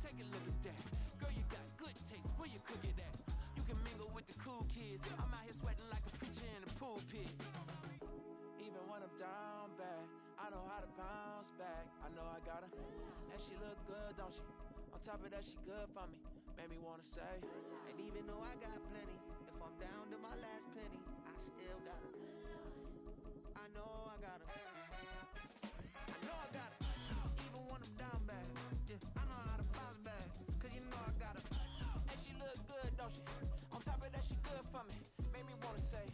Take a look at that. Girl, you got good taste. Where you cook it at? You can mingle with the cool kids. I'm out here sweating like a preacher in the pulpit. Even when I'm down bad, I know how to bounce back. I know I got her, and she look good, don't she? On top of that, she good for me. Made me wanna say, and even though I got plenty, if I'm down to my last penny, I still got her. I know I got her. I know I got her. Even when I'm down bad, yeah, I know how to bounce back. Cause you know I got her. And she look good, don't she? On top of that, she good for me. Made me wanna say,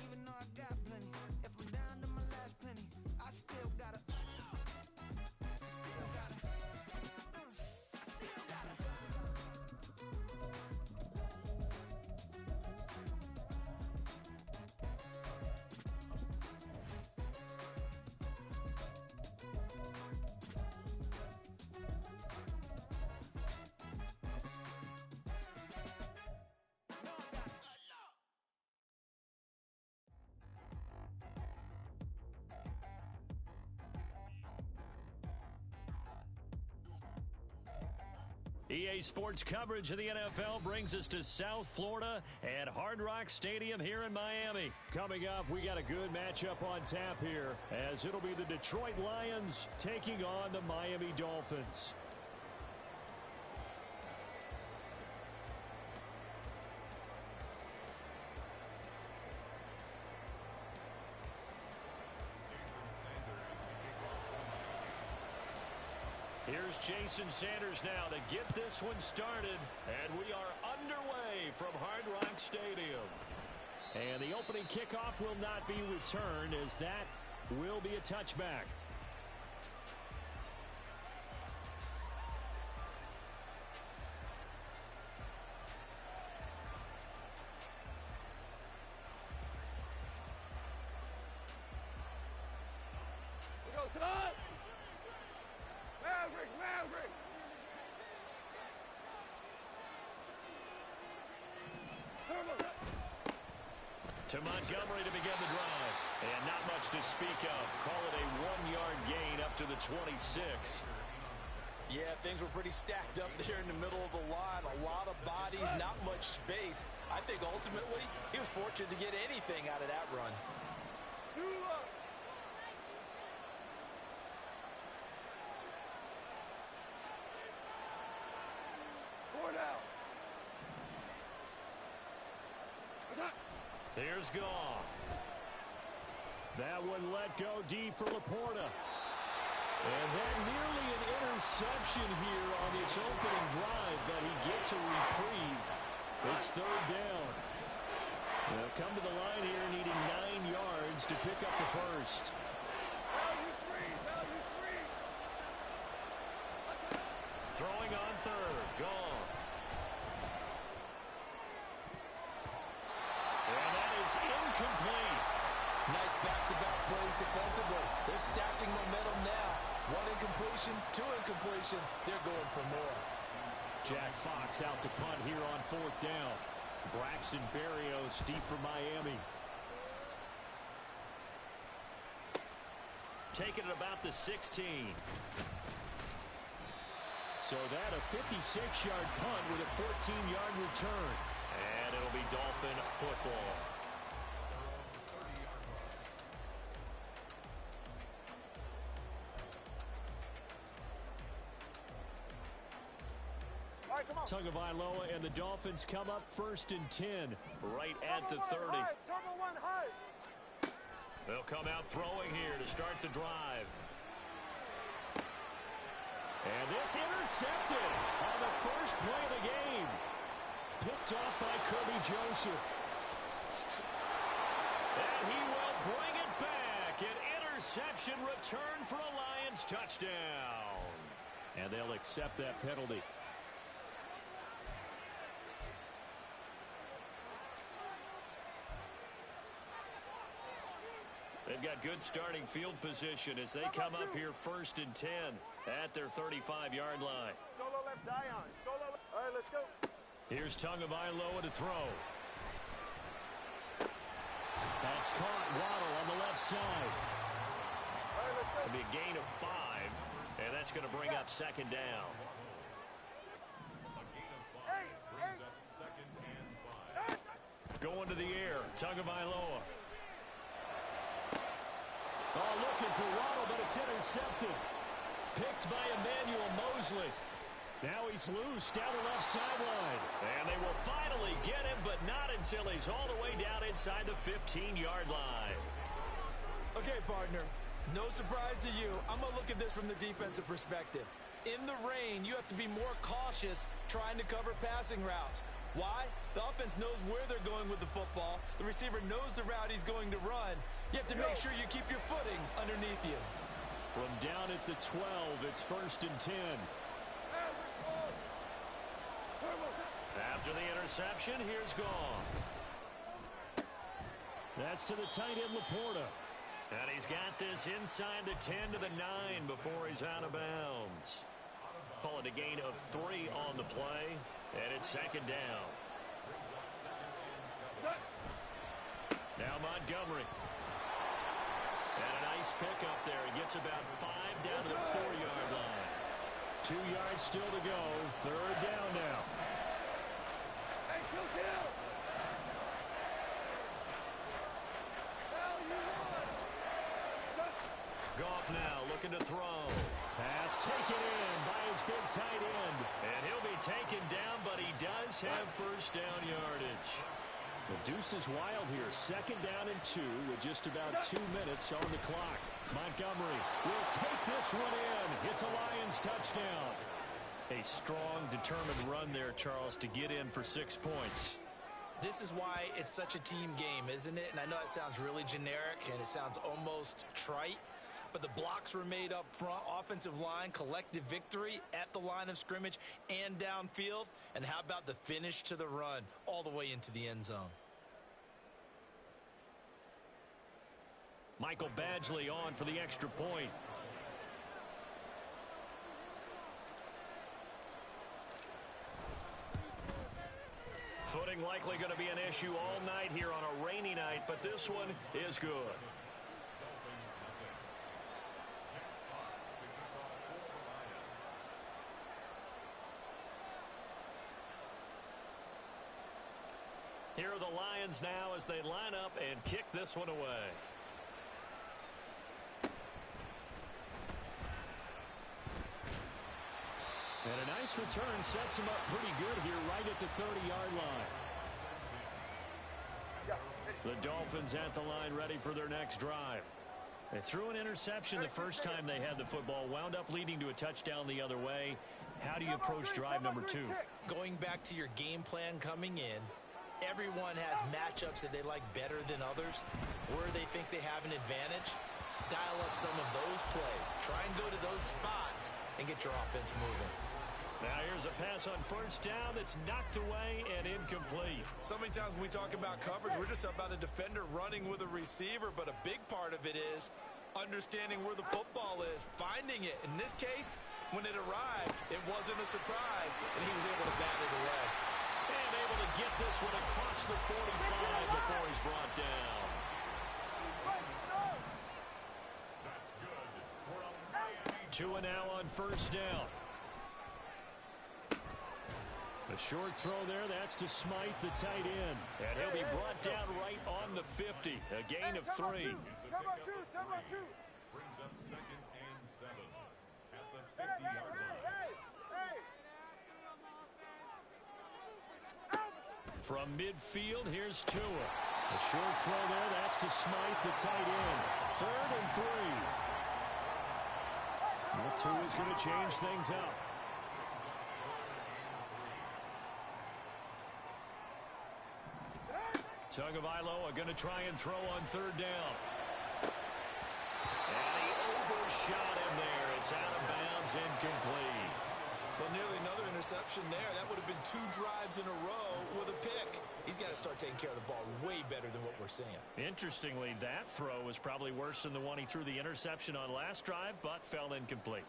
even though I got plenty, if I'm down to my last penny, I still got her. I still got her. I still got her. EA Sports coverage of the NFL brings us to South Florida at Hard Rock Stadium here in Miami. Coming up, we got a good matchup on tap here, as it'll be the Detroit Lions taking on the Miami Dolphins. Here's Jason Sanders now to get this one started, and we are underway from Hard Rock Stadium. And the opening kickoff will not be returned, as that will be a touchback. We go tonight. Maverick! To Montgomery to begin the drive. And not much to speak of. Call it a 1-yard gain up to the 26. Yeah, things were pretty stacked up there in the middle of the line. A lot of bodies, not much space. I think ultimately he was fortunate to get anything out of that run. Here's Goff. That one let go deep for Laporta. And then nearly an interception here on this opening drive, but he gets a reprieve. It's third down. They'll come to the line here needing 9 yards to pick up the first. Value free. Throwing on third. Goff. Incomplete. Nice back-to-back plays defensively. They're stacking momentum now. 1 incompletion, 2 incompletion. They're going for more. Jack Fox out to punt here on 4th down. Braxton Berrios deep for Miami. Taking it about the 16. So that a 56-yard punt with a 14-yard return. And it'll be Dolphin football. Tagovailoa and the Dolphins come up 1st and 10 right at the 30. Turbo one high. They'll come out throwing here to start the drive. And this intercepted on the first play of the game. Picked off by Kirby Joseph. And he will bring it back. An interception return for a Lions touchdown. And they'll accept that penalty. They've got good starting field position as they come up here 1st and 10 at their 35-yard line. Solo left Zion. All right, let's go. Here's Tagovailoa to throw. That's caught. Waddle on the left side. All right, let's go. It'll be a gain of 5, and that's going to bring up 2nd down. Going to the air. Tagovailoa. Oh, looking for Waddle, but it's intercepted. Picked by Emmanuel Mosley. Now he's loose down the left sideline. And they will finally get him, but not until he's all the way down inside the 15-yard line. Okay, partner. No surprise to you. I'm going to look at this from the defensive perspective. In the rain, you have to be more cautious trying to cover passing routes. Why? The offense knows where they're going with the football. The receiver knows the route he's going to run. You have to make sure you keep your footing underneath you. From down at the 12, it's 1st and 10. After the interception, here's Goff. That's to the tight end, Laporta. And he's got this inside the 10 to the 9 before he's out of bounds. Call it a gain of 3 on the play, and it's 2nd down. Now Montgomery. And a nice pick up there. He gets about 5 down to the 4-yard line. 2 yards still to go. 3rd down now. Hey, kill. Goff now looking to throw. Pass taken in by his big tight end. And he'll be taken down, but he does have 1st down yardage. The deuce is wild here. 2nd down and 2 with just about 2 minutes on the clock. Montgomery will take this one in. It's a Lions touchdown. A strong, determined run there, Charles, to get in for 6 points. This is why it's such a team game, isn't it? And I know it sounds really generic and it sounds almost trite, but the blocks were made up front, offensive line, collective victory at the line of scrimmage and downfield. And how about the finish to the run all the way into the end zone? Michael Badgley on for the extra point. Footing likely going to be an issue all night here on a rainy night, but this one is good. Here are the Lions now as they line up and kick this one away. And a nice return sets him up pretty good here right at the 30-yard line. The Dolphins at the line ready for their next drive. They threw an interception the first time they had the football, wound up leading to a touchdown the other way. How do you approach drive number 2? Going back to your game plan coming in, everyone has matchups that they like better than others, where they think they have an advantage. Dial up some of those plays. Try and go to those spots and get your offense moving. Now here's a pass on 1st down that's knocked away and incomplete. So many times when we talk about coverage, we're just about a defender running with a receiver, but a big part of it is understanding where the football is, finding it. In this case, when it arrived, it wasn't a surprise, and he was able to bat it away. And able to get this one across the 45 before he's brought down. Two and now on 1st down. A short throw there, that's to Smythe, the tight end. And he'll be brought down right on the 50. A gain of 3. Come on, two. Brings up 2nd and 7 at the 50-yard line. From midfield, here's Tua. A short throw there, that's to Smythe, the tight end. 3rd and 3. Well, Tua's going to change things up. Tagovailoa going to try and throw on 3rd down. And he overshot him there. It's out of bounds, incomplete. Well, nearly another interception there. That would have been 2 drives in a row with a pick. He's got to start taking care of the ball way better than what we're seeing. Interestingly, that throw was probably worse than the one he threw the interception on last drive, but fell incomplete.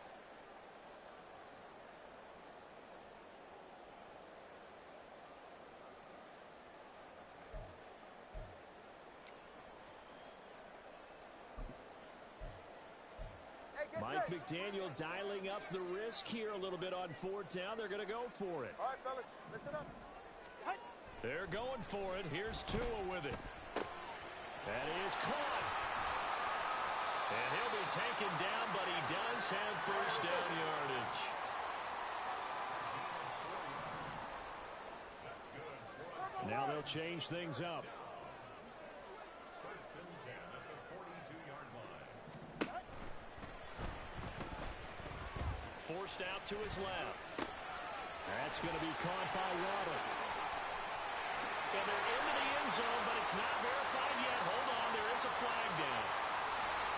Mike McDaniel dialing up the risk here a little bit on 4th down. They're going to go for it. All right, fellas, listen up. Hey. They're going for it. Here's Tua with it. That is caught. And he'll be taken down, but he does have first down yardage. Now they'll change things up. First and 10 at the 42-yard line. Forced out to his left. That's going to be caught by Waddle. And they're into the end zone, but it's not verified yet. Hold on, there is a flag down.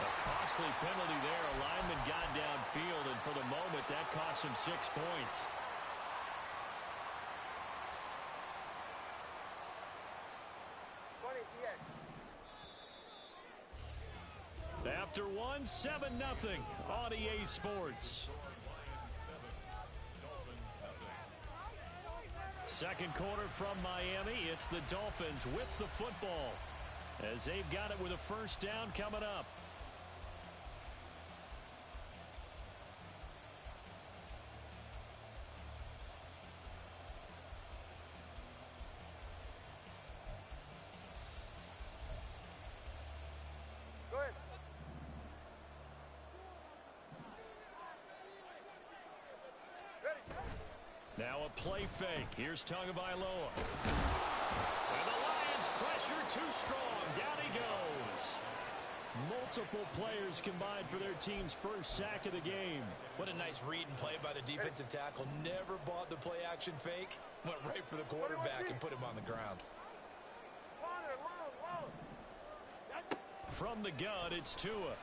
A costly penalty there. A lineman got downfield, and for the moment, that cost him 6 points. After one, 7-0 on EA Sports. Second quarter from Miami. It's the Dolphins with the football as they've got it with a first down coming up. Go ahead. Ready. Now a play fake. Here's Tagovailoa. And the Lions pressure too strong. Down he goes. Multiple players combined for their team's first sack of the game. What a nice read and play by the defensive tackle. Never bought the play action fake. Went right for the quarterback and put him on the ground. From the gun, it's Tua.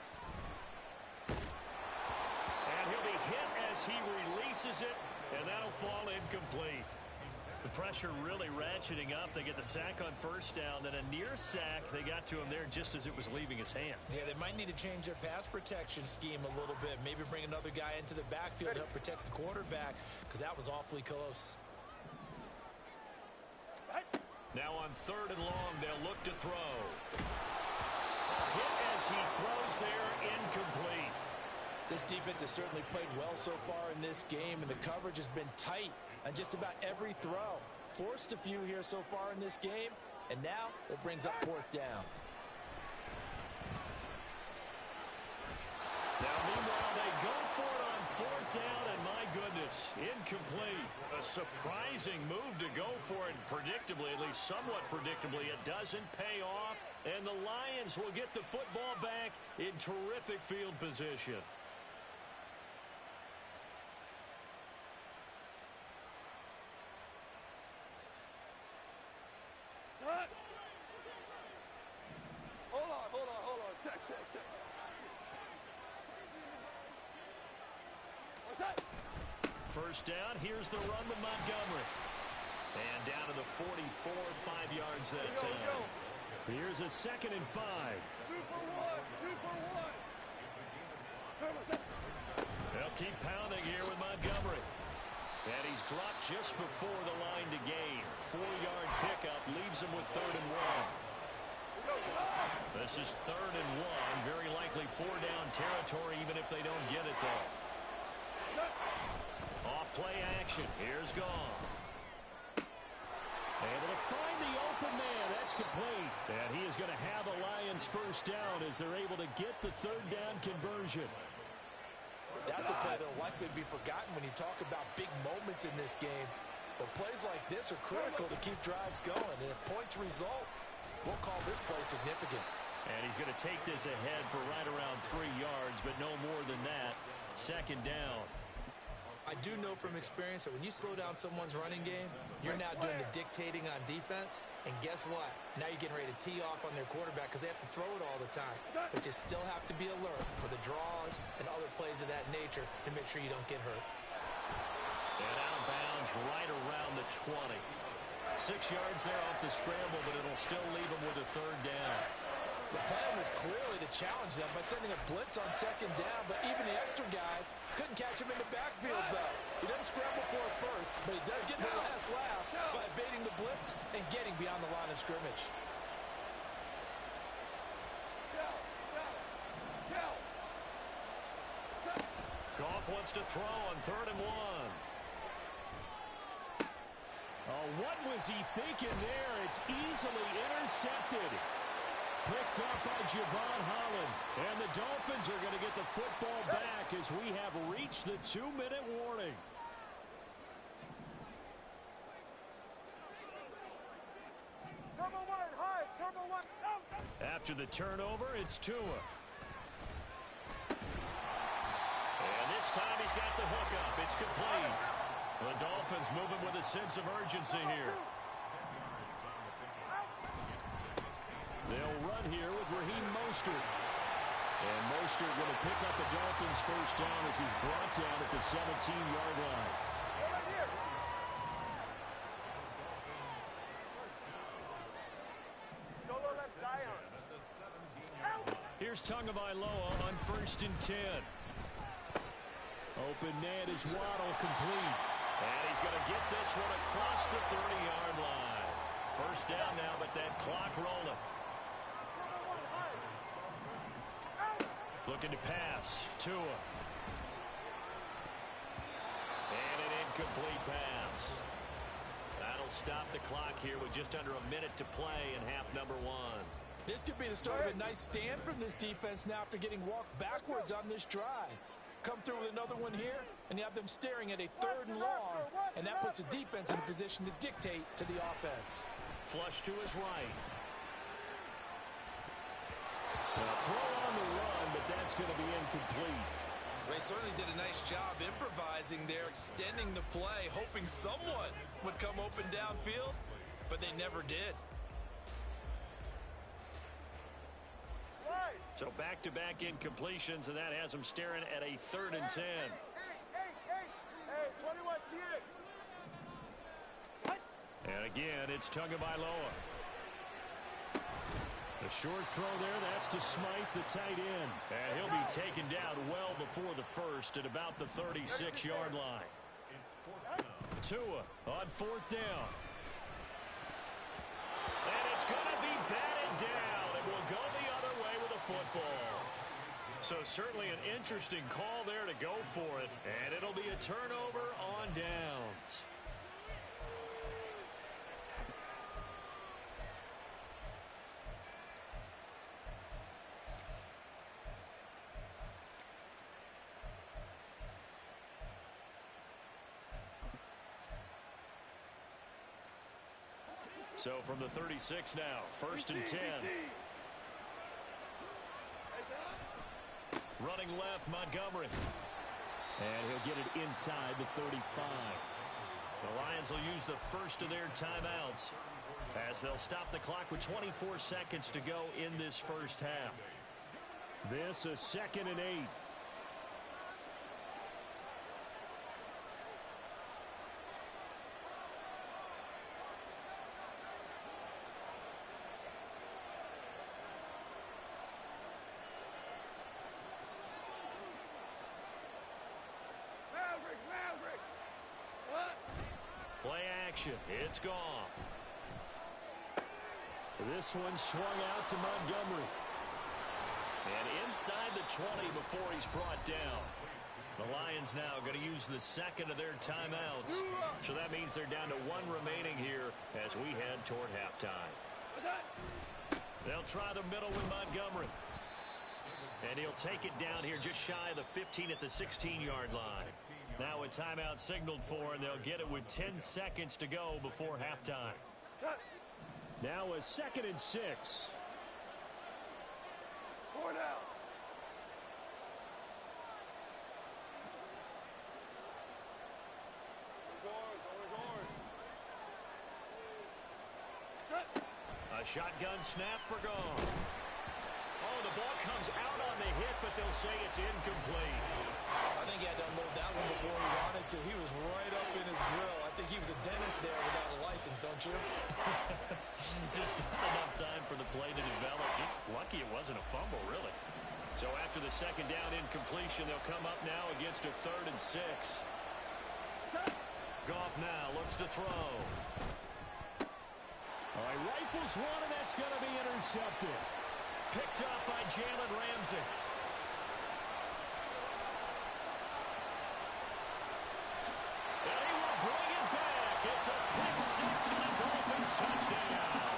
And he'll be hit as he releases it, and that'll fall incomplete. The pressure really ratcheting up. They get the sack on first down, then a near sack. They got to him there just as it was leaving his hand. Yeah, they might need to change their pass protection scheme a little bit. Maybe bring another guy into the backfield to help protect the quarterback, because that was awfully close. Now on third and long, they'll look to throw. Hit as he throws there, incomplete. This defense has certainly played well so far in this game, and the coverage has been tight on just about every throw. Forced a few here so far in this game, and now it brings up fourth down. Now, meanwhile, they go for it on fourth down, and my goodness, incomplete. A surprising move to go for it, predictably, at least somewhat predictably. It doesn't pay off, and the Lions will get the football back in terrific field position. Hold on. Check. What's that? First down, here's the run with Montgomery. And down to the 44, 5 yards that time. Here's a 2nd and 5. 2 for 1. They'll keep pounding here with Montgomery. And he's dropped just before the line to gain. 4-yard pickup leaves him with 3rd and 1. This is 3rd and 1. Very likely 4-down territory, even if they don't get it, though. Off play action. Here's Goff. Able to find the open man. That's complete. And he is going to have the Lions first down as they're able to get the 3rd down conversion. That's a play that will likely be forgotten when you talk about big moments in this game. But plays like this are critical to keep drives going. And if points result, we'll call this play significant. And he's going to take this ahead for right around 3 yards, but no more than that. 2nd down. I do know from experience that when you slow down someone's running game, you're now doing the dictating on defense. And guess what? Now you're getting ready to tee off on their quarterback because they have to throw it all the time. But you still have to be alert for the draws and other plays of that nature to make sure you don't get hurt. And out of bounds right around the 20. 6 yards there off the scramble, but it'll still leave them with a 3rd down. The plan was clearly to challenge them by sending a blitz on 2nd down, but even the extra guys couldn't catch him in the backfield, though. He doesn't scramble for it first, but he does get the last laugh by evading the blitz and getting beyond the line of scrimmage. Goff wants to throw on 3rd and 1. Oh, what was was he thinking there? It's easily intercepted. Picked up by Javon Holland. And the Dolphins are going to get the football back as we have reached the 2-minute warning. Turbo one, high, turbo one. After the turnover, it's Tua. And this time he's got the hook up. It's complete. The Dolphins moving with a sense of urgency here. They'll run here with Raheem Mostert. And Mostert going to pick up the Dolphins' first down as he's brought down at the 17-yard line. Here's Tagovailoa on 1st and 10. Open net is Waddle, complete. And he's going to get this one across the 30-yard line. First down now, but that clock rolling. Looking to pass. Tua. And an incomplete pass. That'll stop the clock here with just under a minute to play in half number 1. This could be the start of a nice stand from this defense now after getting walked backwards on this drive. Come through with another one here, and you have them staring at a 3rd and long, and that puts the defense in a position to dictate to the offense. Flush to his right. A throw on the run, but that's going to be incomplete. They certainly did a nice job improvising there, extending the play, hoping someone would come open downfield, but they never did. So back-to-back incompletions, and that has them staring at a 3rd and 10. Hey, 21 TA. And again, it's Tagovailoa. The short throw there, that's to Smythe, the tight end. And he'll be taken down well before the first at about the 36-yard line. Tua on 4th down. And it's going to be batted down. It will go the other way with a football. So certainly an interesting call there to go for it. And it'll be a turnover on downs. So from the 36 now, 1st and 10. Running left, Montgomery. And he'll get it inside the 35. The Lions will use the first of their timeouts as they'll stop the clock with 24 seconds to go in this first half. This a 2nd and 8. Play action. It's gone. This one swung out to Montgomery. And inside the 20 before he's brought down. The Lions now going to use the 2nd of their timeouts. So that means they're down to 1 remaining here as we head toward halftime. They'll try the middle with Montgomery. And he'll take it down here just shy of the 15 at the 16-yard line. Now a timeout signaled for, and they'll get it with 10 seconds to go before halftime. Now a 2nd and 6. 4 now. A shotgun snap for gone. Oh, the ball comes out on the hit, but they'll say it's incomplete. I think he had to unload that one before he wanted to. He was right up in his grill. I think he was a dentist there without a license, don't you? Just not enough time for the play to develop. Just lucky it wasn't a fumble, really. So after the 2nd down incompletion, they'll come up now against a 3rd and 6. Goff now looks to throw. All right, rifles one, and that's going to be intercepted. Picked up by Jalen Ramsey. And he will bring it back. It's a pick 6 and a Dolphins touchdown.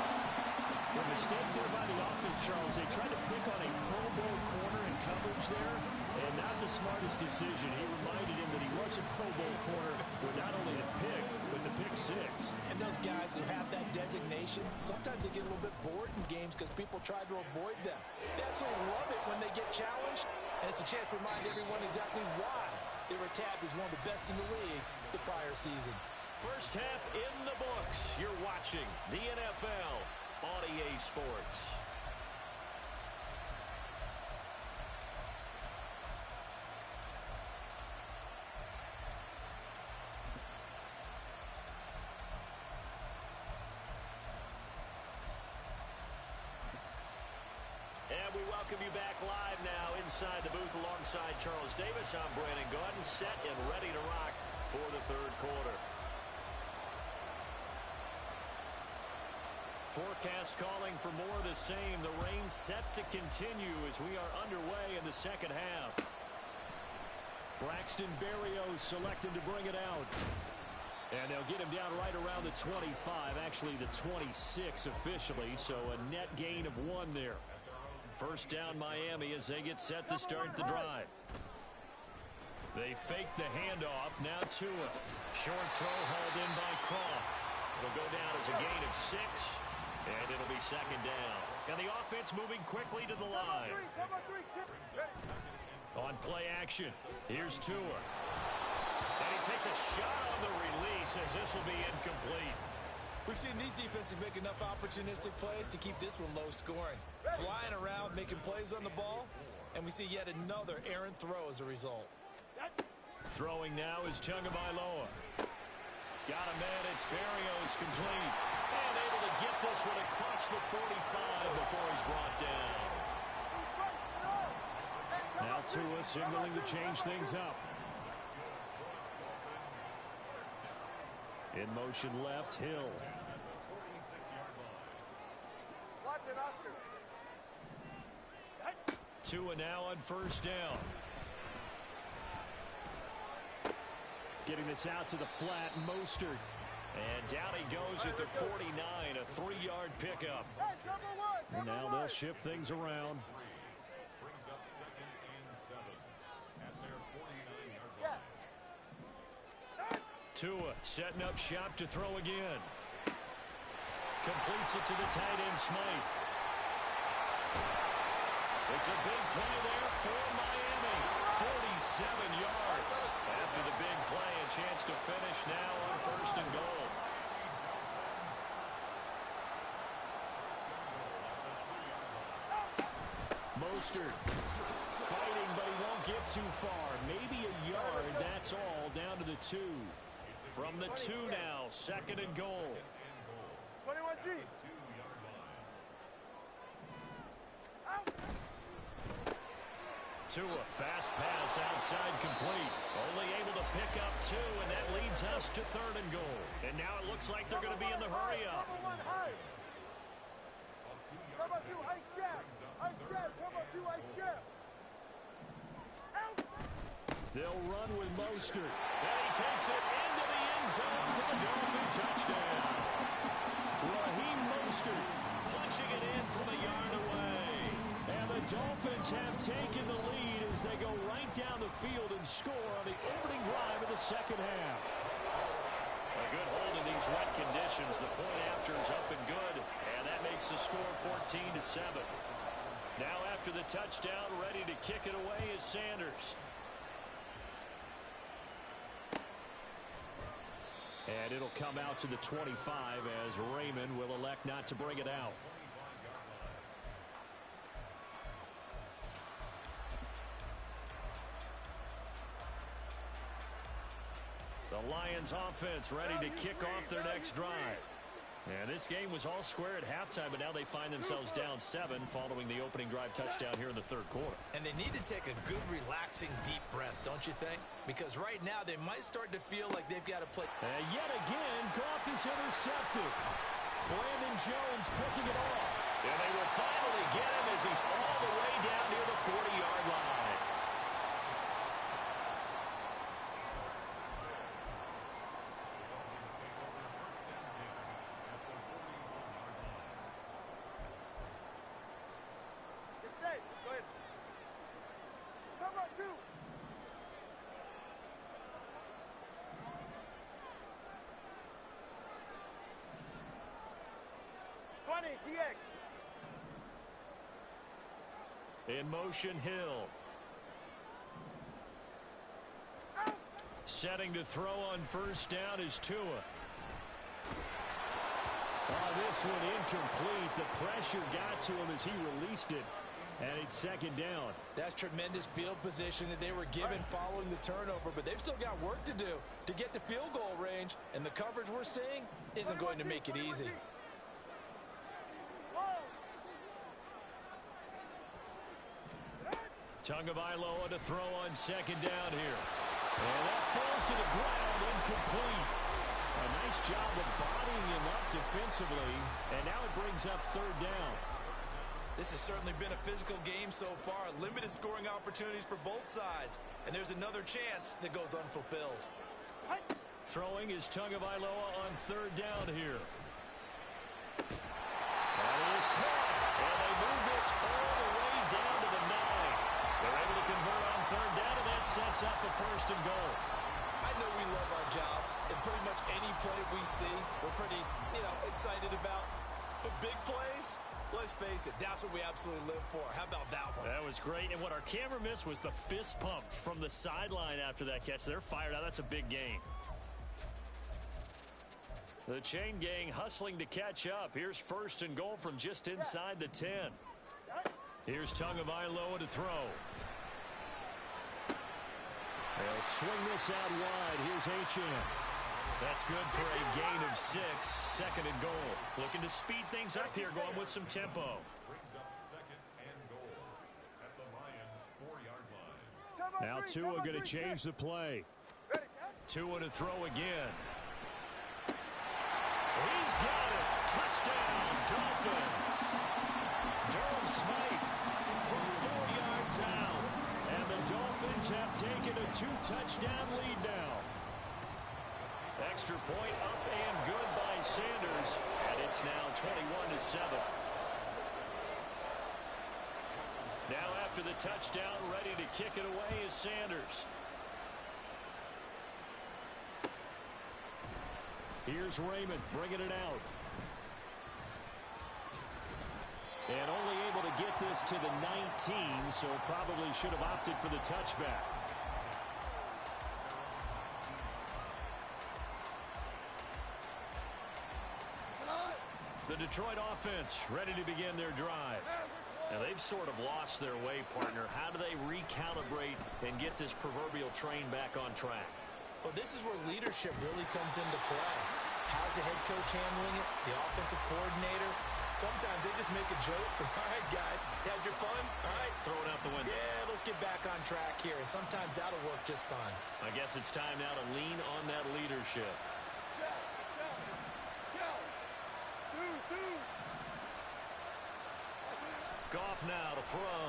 The mistake there by the offense, Charles. They tried to pick on a Pro Bowl corner in coverage there, and not the smartest decision. He reminded him that he was a Pro Bowl corner with not only the pick, but the pick six. And those guys who have that designation, sometimes they get a little bit bored in games because people try to avoid them. They absolutely love it when they get challenged, and it's a chance to remind everyone exactly why they were tabbed as one of the best in the league the prior season. First half in the books. You're watching the NFL on EA Sports. And we welcome you back live now inside the booth alongside Charles Davis. I'm Brandon Gaudin, set and ready to rock for the third quarter. Forecast calling for more of the same. The rain set to continue as we are underway in the second half. Braxton Berrios selected to bring it out. And they'll get him down right around the 25, actually the 26 officially, so a net gain of 1 there. First down Miami as they get set to start the drive. They fake the handoff. Now Tua. Short throw hauled in by Croft. It'll go down as a gain of 6. And it'll be second down. And the offense moving quickly to the line. On play action, here's Tua. And he takes a shot on the release as this will be incomplete. We've seen these defenses make enough opportunistic plays to keep this one low scoring. Flying around, making plays on the ball, and we see yet another errant throw as a result. Throwing now is Tagovailoa. Got a man, it's Berrios complete. And able to get this one across the 45 before he's brought down. Now Tua signaling to change things up. In motion left, Hill. Tua now on first down. Getting this out to the flat, Mostert. And down he goes at the 49, a 3-yard pickup. And now they'll shift things around. Brings up 2nd and 7 at their 49-yard line. Tua setting up shop to throw again. Completes it to the tight end, Smythe. It's a big play there for Miami. 47 yards. After the big play, a chance to finish now on first and goal. Mostert fighting, but he won't get too far. Maybe a yard, that's all, down to the 2. From the 2 now, second and goal. 21G. Tua, fast pass outside complete. Only able to pick up 2, and that leads us to third and goal. And now it looks like they're going to be in the hurry up. Turbo 2, ice jab. Ice jab, turbo 2, ice jab. They'll run with Mostert. And he takes it into the end zone for the Dolphin touchdown. Raheem Mostert punching it in from a yard away. And the Dolphins have taken the lead as they go right down the field and score on the opening drive of the second half. A good hold in these wet conditions. The point after is up and good. And that makes the score 14-7. Now after the touchdown, ready to kick it away is Sanders. And it'll come out to the 25 as Raymond will elect not to bring it out. The Lions offense ready to kick off their next drive. And this game was all square at halftime, but now they find themselves down 7 following the opening drive touchdown here in the third quarter. And they need to take a good, relaxing, deep breath, don't you think? Because right now they might start to feel like they've got to play. And yet again, Goff is intercepted. Brandon Jones picking it off. And they will finally get him as he's all the way down near the 40-yard line. TX. In motion, Hill. Setting to throw on first down is Tua. Oh, this one incomplete. The pressure got to him as he released it. And it's second down. That's tremendous field position that they were given following the turnover, but they've still got work to do to get to field goal range, and the coverage we're seeing isn't going to make it easy. Tagovailoa to throw on second down here. And that falls to the ground, incomplete. A nice job of bodying him up defensively, and now it brings up third down. This has certainly been a physical game so far. Limited scoring opportunities for both sides, and there's another chance that goes unfulfilled. Throwing is Tagovailoa on third down here. That is caught, and they move this all the way down to the 9. They're able to convert on third down, and that sets up a first and goal. I know we love our jobs, and pretty much any play we see, we're pretty, excited about. But big plays, let's face it, that's what we absolutely live for. How about that one? That was great, and what our camera missed was the fist pump from the sideline after that catch. They're fired out. That's a big gain. The chain gang hustling to catch up. Here's first and goal from just inside the 10. Here's Tagovailoa to throw. They'll swing this out wide. Here's Achane. That's good for a gain of 6. Second and goal. Looking to speed things up here, going with some tempo. Brings up second and goal at the Lions' 4-yard line. Now Tua going to change the play. Tua to throw again. He's got it. Touchdown, Dolphins. Durham Smythe from 4 yards out. And the Dolphins have taken a 2-touchdown lead now. Extra point up and good by Sanders. And it's now 21-7. Now after the touchdown, ready to kick it away is Sanders. Here's Raymond bringing it out. And only able to get this to the 19, so probably should have opted for the touchback. The Detroit offense ready to begin their drive. Now they've sort of lost their way, partner. How do they recalibrate and get this proverbial train back on track? Well, this is where leadership really comes into play. How's the head coach handling it? The offensive coordinator? Sometimes they just make a joke. All right, guys, had your fun? All right. Throw it out the window. Yeah, let's get back on track here. And sometimes that'll work just fine. I guess it's time now to lean on that leadership. Goff now to throw.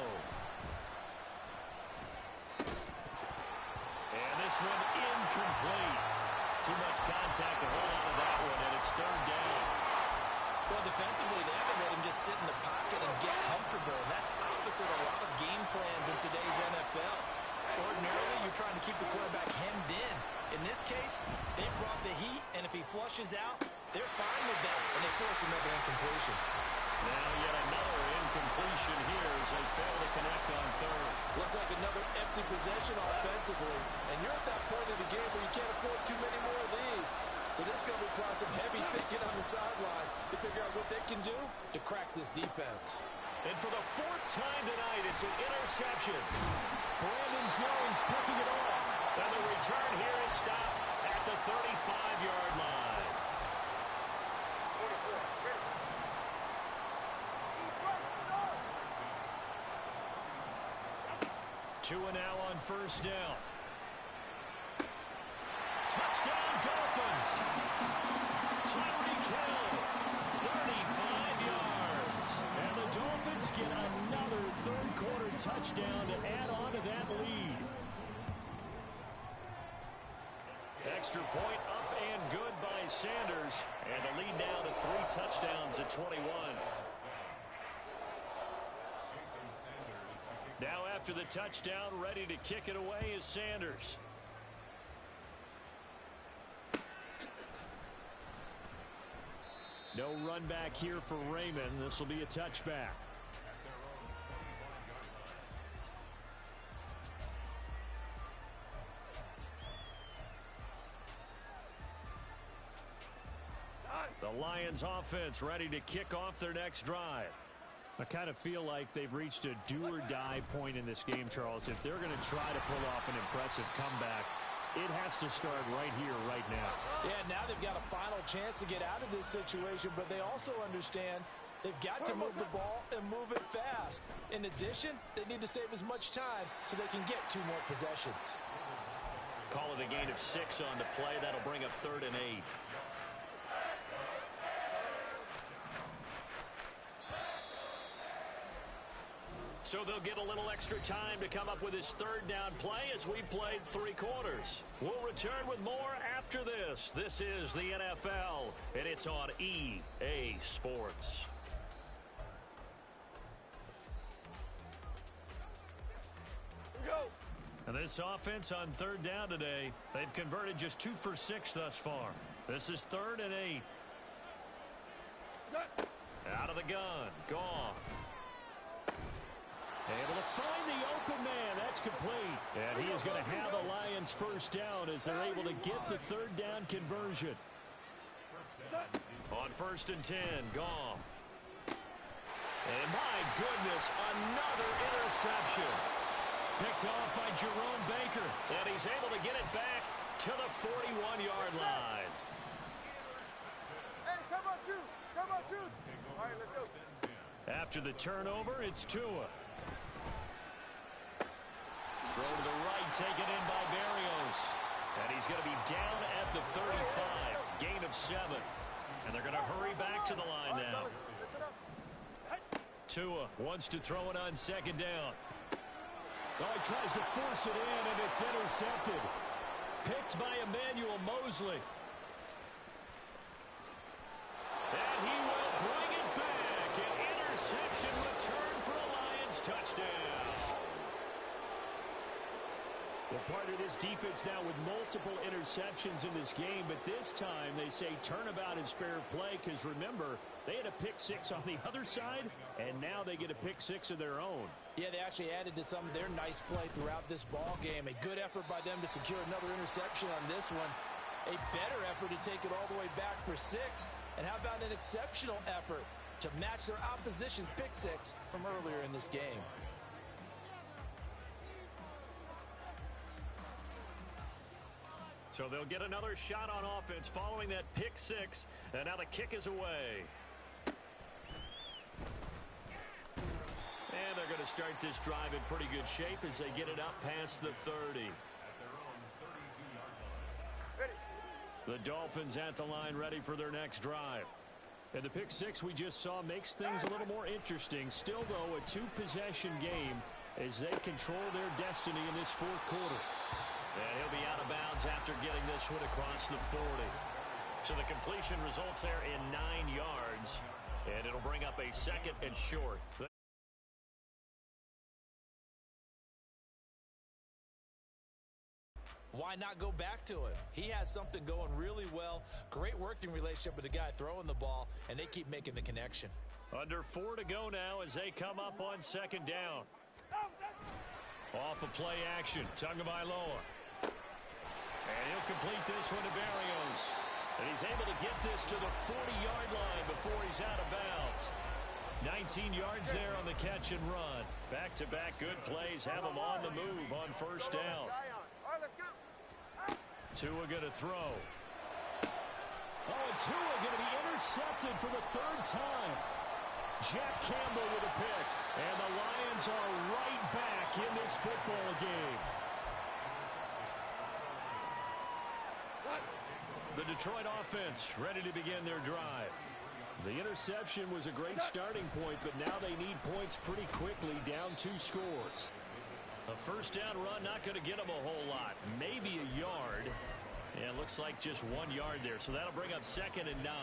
And this one incomplete. Too much contact to hold on to that one, and it's third down. Well, defensively, they haven't let him just sit in the pocket and get comfortable, and that's opposite a lot of game plans in today's NFL. Ordinarily, you're trying to keep the quarterback hemmed in. In this case, they brought the heat, and if he flushes out, they're fine with that, and they force another incompletion. Now yet another incompletion here as they fail to connect on third. Looks like another empty possession offensively, and you're at that point of the game where you can't afford too many more of these. So this is going to require some heavy thinking on the sideline to figure out what they can do to crack this defense. And for the 4th time tonight, it's an interception. Brandon Jones picking it off. And the return here is stopped at the 35-yard line. 2 now on first down. Touchdown, Dolphins. Tyreek Hill, 35 yards. And the Dolphins get another third-quarter touchdown to add on to that lead. Extra point up and good by Sanders. And the lead now to 3 touchdowns at 21. Now after the touchdown, ready to kick it away is Sanders. No run back here for Raymond. This will be a touchback. The Lions offense ready to kick off their next drive. I kind of feel like they've reached a do-or-die point in this game, Charles. If they're going to try to pull off an impressive comeback, it has to start right here, right now. Yeah, now they've got a final chance to get out of this situation, but they also understand they've got to move the ball and move it fast. In addition, they need to save as much time so they can get 2 more possessions. Call it a gain of 6 on the play. That'll bring up 3rd and 8. So they'll get a little extra time to come up with his 3rd down play as we played 3 quarters. We'll return with more after this. This is the NFL, and it's on EA Sports. Go. And this offense on 3rd down today, they've converted just 2 for 6 thus far. This is 3rd and 8. Out of the gun. Goff. Able to find the open man. That's complete. And he is going to have the Lions 1st down as they're able to get the 3rd down conversion. On 1st and 10, Goff. And my goodness, another interception. Picked off by Jerome Baker. And he's able to get it back to the 41-yard line. Hey, come on, 2. Come on, 2. All right, let's go. After the turnover, it's Tua. Throw to the right, taken in by Berrios. And he's going to be down at the 35. Gain of 7. And they're going to hurry back to the line now. Tua wants to throw it on 2nd down. Oh, he tries to force it in, and it's intercepted. Picked by Emmanuel Mosley. And he will bring it back. An interception return for a Lions touchdown. Well, part of this defense now with multiple interceptions in this game, but this time they say turnabout is fair play because, remember, they had a pick 6 on the other side, and now they get a pick 6 of their own. Yeah, they actually added to some of their nice play throughout this ball game. A good effort by them to secure another interception on this one. A better effort to take it all the way back for 6. And how about an exceptional effort to match their opposition's pick 6 from earlier in this game? So they'll get another shot on offense following that pick 6. And now the kick is away. And they're going to start this drive in pretty good shape as they get it up past the 30. The Dolphins at the line ready for their next drive. And the pick 6 we just saw makes things a little more interesting. Still, though, a 2-possession game as they control their destiny in this 4th quarter. And he'll be out of bounds after getting this one across the 40. So the completion results there in 9 yards. And it'll bring up a 2nd and short. Why not go back to it? He has something going really well. Great working relationship with the guy throwing the ball, and they keep making the connection. Under 4 to go now as they come up on 2nd down. Off of play action, Tagovailoa. And he'll complete this one to Berrios. And he's able to get this to the 40-yard line before he's out of bounds. 19 yards there on the catch and run. Back-to-back good plays have him on the move on 1st down. All right, let's go. Tua going to throw. Oh, and Tua going to be intercepted for the 3rd time. Jack Campbell with a pick. And the Lions are right back in this football game. The Detroit offense ready to begin their drive. The interception was a great starting point, but now they need points pretty quickly, down 2 scores. A 1st down run not going to get them a whole lot. Maybe a yard. And it looks like just 1 yard there. So that'll bring up 2nd and 9.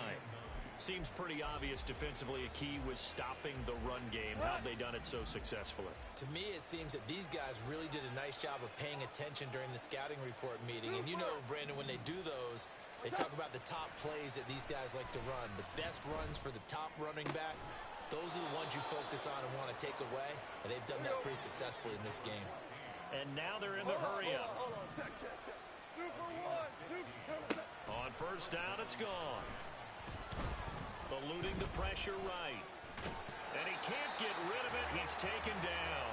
Seems pretty obvious defensively a key was stopping the run game. How have they done it so successfully? To me, it seems that these guys really did a nice job of paying attention during the scouting report meeting. And you know, Brandon, when they do those, They talk about the top plays that these guys like to run. The best runs for the top running back, those are the ones you focus on and want to take away, and they've done that pretty successfully in this game. And now they're in the hurry-up. Hold on. Check. 2 for 1. 2. On first down, it's gone. Eluding the pressure right. And he can't get rid of it. He's taken down.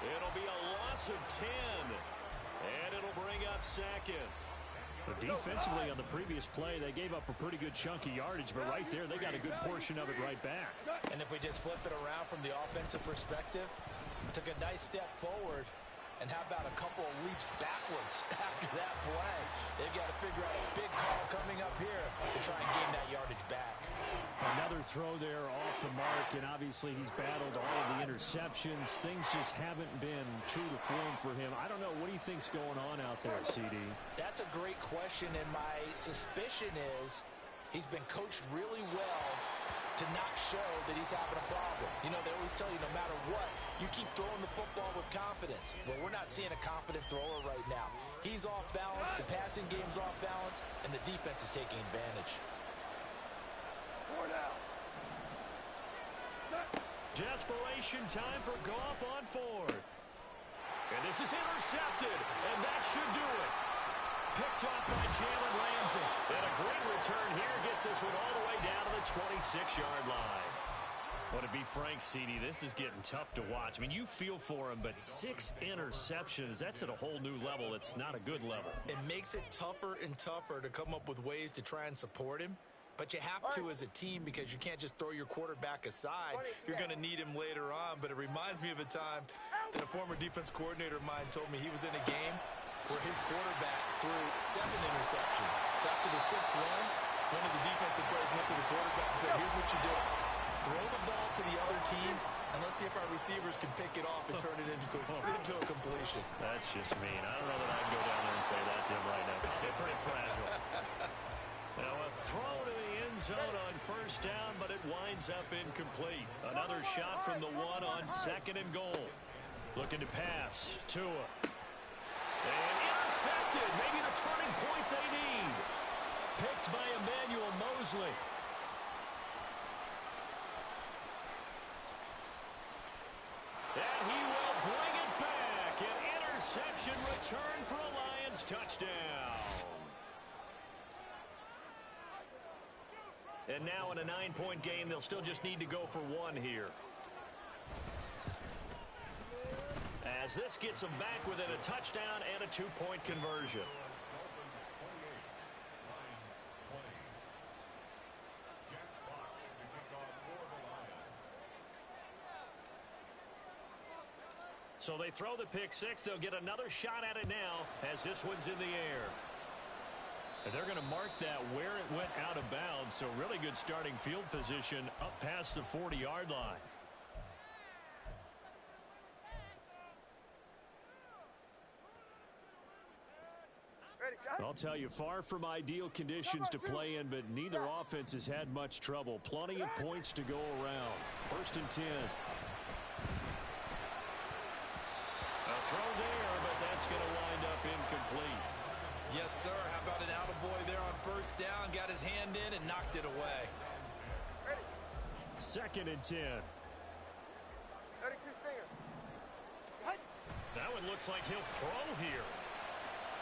It'll be a loss of 10. And it'll bring up second. But defensively on the previous play, they gave up a pretty good chunk of yardage. But right there, they got a good portion of it right back. And if we just flip it around from the offensive perspective, took a nice step forward. And how about a couple of leaps backwards after that play? They've got to figure out a big call coming up here to try and gain that yardage back. Another throw there off the mark, and obviously he's battled all of the interceptions. Things just haven't been true to form for him. I don't know. What do you think's going on out there, CD? That's a great question, and my suspicion is he's been coached really well to not show that he's having a problem. You know, they always tell you no matter what, you keep throwing the football with confidence. Well, we're not seeing a confident thrower right now. He's off balance, the passing game's off balance, and the defense is taking advantage. 4 down. Desperation time for Goff on fourth. And this is intercepted, and that should do it. Picked off by Jalen Ramsey. And a great return here gets this one all the way down to the 26-yard line. But to be frank, CD, this is getting tough to watch. I mean, you feel for him, but 6 interceptions, that's at a whole new level. It's not a good level. It makes it tougher and tougher to come up with ways to try and support him. But you have to as a team because you can't just throw your quarterback aside. You're going to need him later on. But it reminds me of a time that a former defense coordinator of mine told me he was in a game where his quarterback threw 7 interceptions. So after the 6th one of the defensive players went to the quarterback and said, here's what you do. Throw the ball to the other team, and let's see if our receivers can pick it off and turn it into a completion. That's just mean. I don't know that I can go down there and say that to him right now. They're pretty fragile. Now a throw to the end zone on first down, but it winds up incomplete. Another shot from the 1 on 2nd and goal. Looking to pass. Tua. And intercepted. Maybe the turning point they need. Picked by Emmanuel Mosley. And he will bring it back. An interception return for a Lions touchdown. And now in a 9-point game, they'll still just need to go for 1 here. As this gets them back within a touchdown and a 2-point conversion. So they throw the pick 6. They'll get another shot at it now as this one's in the air. And they're going to mark that where it went out of bounds. So really good starting field position up past the 40-yard line. I'll tell you, far from ideal conditions to play in, but neither offense has had much trouble. Plenty of points to go around. 1st and 10. A throw there, but that's going to wind up incomplete. Yes, sir. How about an attaboy there on first down? Got his hand in and knocked it away. 2nd and 10. 32 stinger. That one looks like he'll throw here.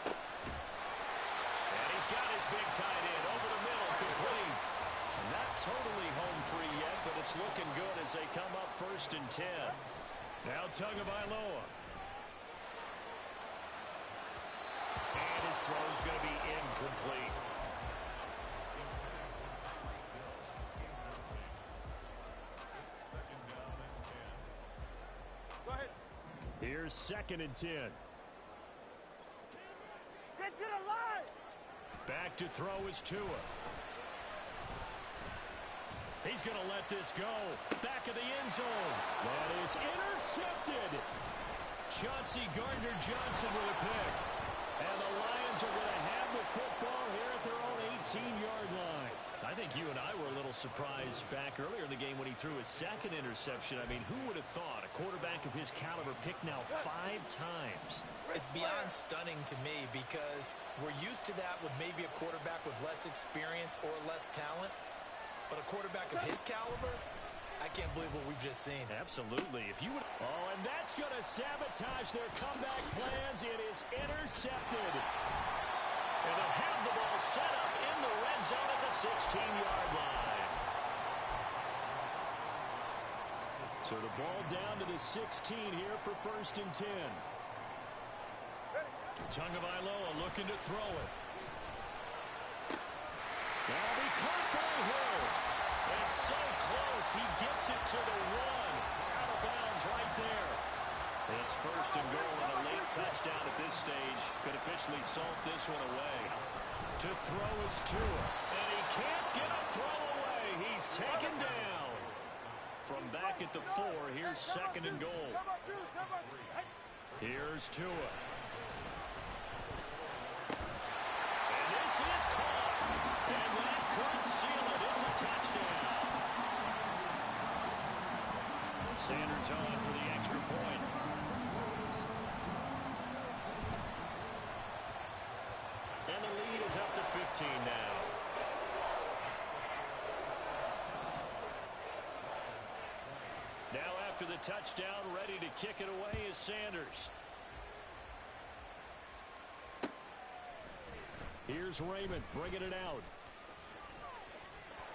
And he's got his big tight end over the middle, complete. Not totally home free yet, but it's looking good as they come up 1st and 10. Now Tagovailoa. And his throw's going to be incomplete. Go ahead. Here's 2nd and 10. Get to the line. Back to throw is Tua. He's going to let this go. Back of the end zone. That is intercepted. Chauncey Gardner-Johnson with a pick. And the Lions are going to have the football here at their own 18-yard line. I think you and I were a little surprised back earlier in the game when he threw his second interception. I mean, who would have thought a quarterback of his caliber picked now 5 times? It's beyond stunning to me because we're used to that with maybe a quarterback with less experience or less talent. But a quarterback of his caliber, I can't believe what we've just seen. Absolutely. If you would... Oh, and that's going to sabotage their comeback plans. It is intercepted. And they'll have the ball set up in the red zone at the 16-yard line. So the ball down to the 16 here for 1st and 10. Tagovailoa looking to throw it. That'll be caught by Hill. It's so close. He gets it to the 1. Out of bounds right there. It's 1st and goal and a late touchdown at this stage. Could officially salt this one away. To throw is Tua. And he can't get a throw away. He's taken down. From back at the 4, here's 2nd and goal. Here's Tua. And this is caught. And that could seal it. It's a touchdown. Sanders on for the extra point. And the lead is up to 15 now. Now after the touchdown, ready to kick it away is Sanders. Here's Raymond bringing it out.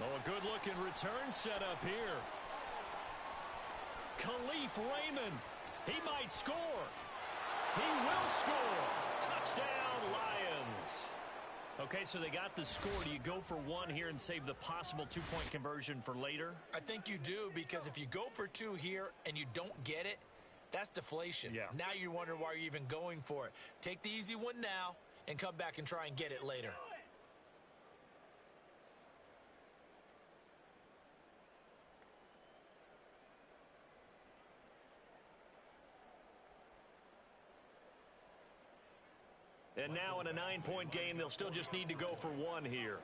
Oh, a good-looking return set up here. Khalif Raymond. He might score. He will score. Touchdown, Lions. Okay, so they got the score. Do you go for 1 here and save the possible 2-point conversion for later? I think you do, because if you go for 2 here and you don't get it, that's deflation. Yeah. Now you wonder why you're even going for it. Take the easy one now and come back and try and get it later. And now in a 9-point game, they'll still just need to go for 1 here.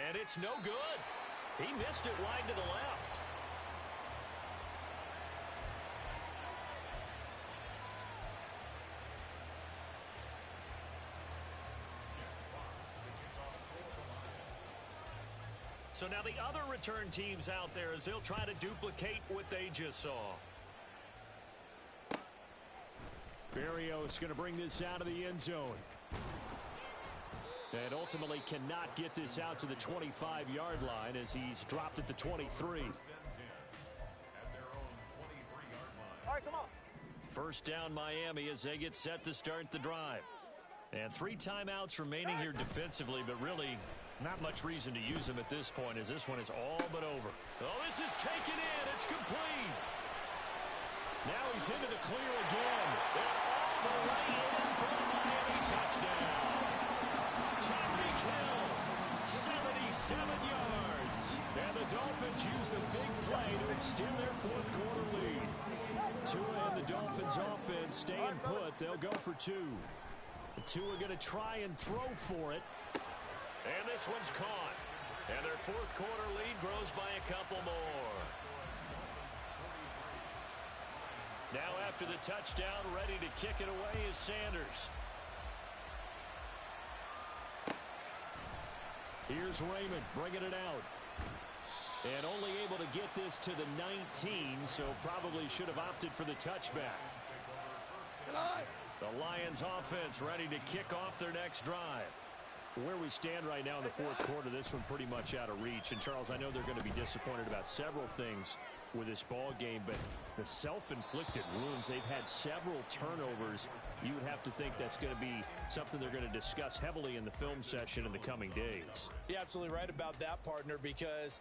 And it's no good. He missed it wide to the left. So now the other return teams out there as they'll try to duplicate what they just saw. Berrios going to bring this out of the end zone. And ultimately cannot get this out to the 25-yard line as he's dropped at the 23. All right, come on. First down Miami as they get set to start the drive. And 3 timeouts remaining here defensively, but really not much reason to use them at this point as this one is all but over. Oh, this is taken in. It's complete. Now he's into the clear again. And all the way in for a Miami touchdown. Tyreek Hill, 77 yards. And the Dolphins use the big play to extend their 4th quarter lead. Tua and the Dolphins offense staying put. They'll go for 2. Tua going to try and throw for it. And this one's caught. And their 4th quarter lead grows by a couple more. Now after the touchdown, ready to kick it away is Sanders. Here's Raymond bringing it out. And only able to get this to the 19, so probably should have opted for the touchback. The Lions offense ready to kick off their next drive. Where we stand right now in the 4th quarter, this one pretty much out of reach. And, Charles, I know they're going to be disappointed about several things with this ball game, but the self-inflicted wounds, they've had several turnovers. You would have to think that's going to be something they're going to discuss heavily in the film session in the coming days. You're absolutely right about that, partner, because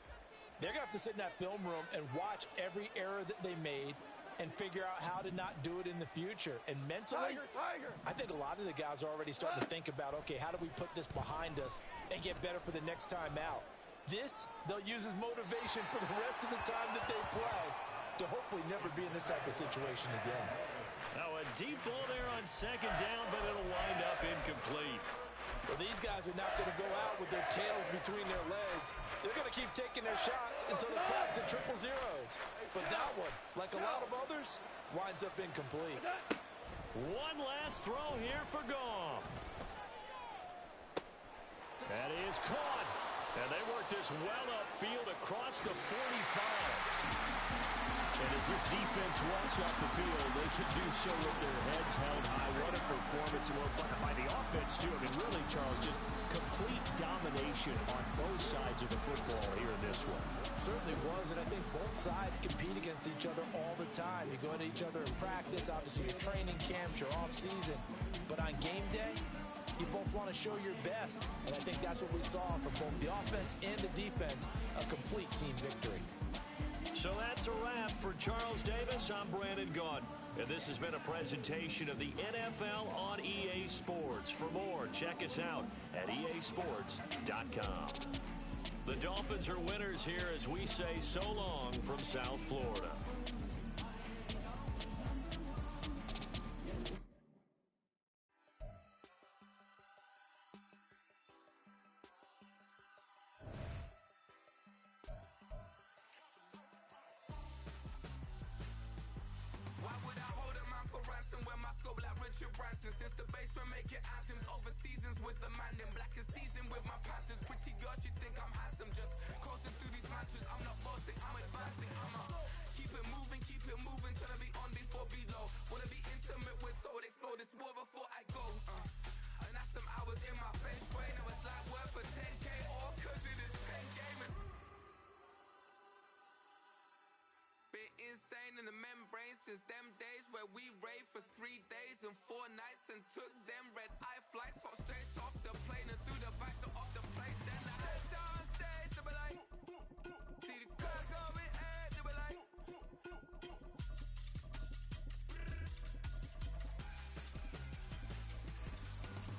they're going to have to sit in that film room and watch every error that they made and figure out how to not do it in the future. And mentally, I think a lot of the guys are already starting to think about, okay, how do we put this behind us and get better for the next time out? This, they'll use as motivation for the rest of the time that they play to hopefully never be in this type of situation again. Now a deep ball there on 2nd down, but it'll wind up incomplete. Well, these guys are not going to go out with their tails between their legs. They're going to keep taking their shots until the clock's at triple zeros. But that one, like a lot of others, winds up incomplete. One last throw here for Goff. That is caught. And they work this well upfield across the 45. And as this defense walks off the field, they can do so with their heads held high. What a performance by the offense, too. I mean, really, Charles, just complete domination on both sides of the football here in this one. It certainly was, and I think both sides compete against each other all the time. You go at each other in practice, obviously your training camps, your off-season. But on game day, you both want to show your best. And I think that's what we saw from both the offense and the defense, a complete team victory. So that's a wrap for Charles Davis. I'm Brandon Gaudin, and this has been a presentation of the NFL on EA Sports. For more, check us out at easports.com. The Dolphins are winners here as we say so long from South Florida. Since the basement making anthems over seasons with the man in black is seasoned with my patterns. Pretty girls, you think I'm handsome, just coasting through these matches. I'm not bossing, I'm advancing. Keep it moving, trying to be on before below. Wanna be intimate with soul, explore this war before I go. And that's some hours in my feng shui. Now it's like work for 10K, all cause it is pen gaming. Been insane in the membrane since them days where we raved for 3 days and 4 nights and took them red-eye flights, hot straight off the plane and through the back door of the place. Then I head down stage, they be like, see the crowd going, they be like,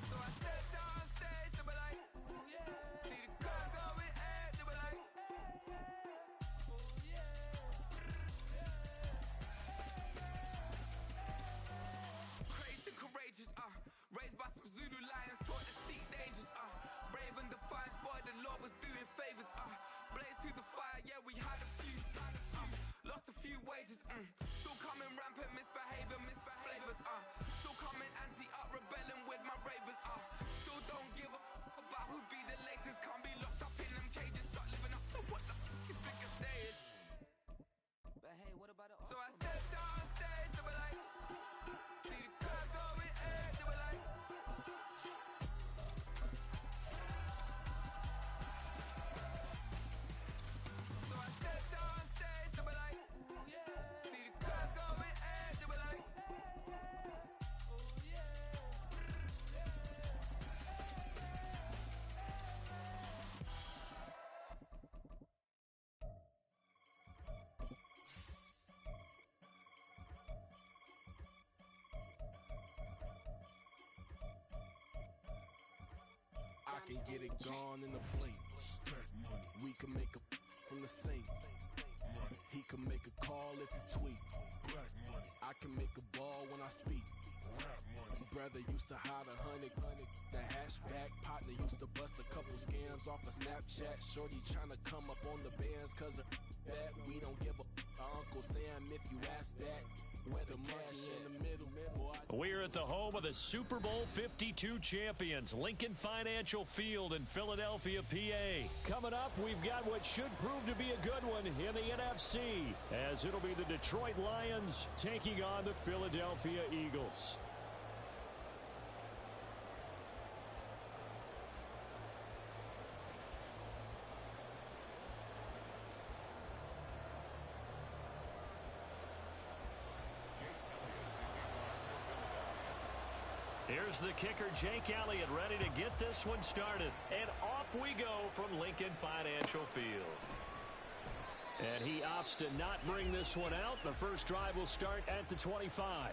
so I step down stage, they be like, ooh yeah, see the crowd going, they be like, ooh yeah. Crazed and courageous, raised by some Zulu lions, taught to seek dangers, brave and defiant, boy, the Lord was doing favors, blaze through the fire, yeah, we had a few, lost a few wages, still coming rampant, misbehaving, flavors, still coming anti-up, rebelling with my ravers, still don't give a about who be the latest, can't be locked up in them cages, start living up to what the you think of day is. But hey, what about it? So I stepped on stage, they were like, see the crowd going, they were like, so I stepped on stage, they were like, ooh yeah, see the crowd going, they were like, oh yeah. I can get it gone in a blink. We can make a from the sink. He can make a call if he tweet. I can make a ball when I speak. Brother used to hide 100. The hashback partner used to bust a couple scams off of Snapchat. Shorty tryna come up on the bands cause of that. We don't give a Uncle Sam if you ask that. Whether cash in the middle. We're at the home of the Super Bowl 52 champions, Lincoln Financial Field in Philadelphia, PA. Coming up, we've got what should prove to be a good one in the NFC, as it'll be the Detroit Lions taking on the Philadelphia Eagles. Here's the kicker, Jake Elliott, ready to get this one started. And off we go from Lincoln Financial Field. And he opts to not bring this one out. The first drive will start at the 25.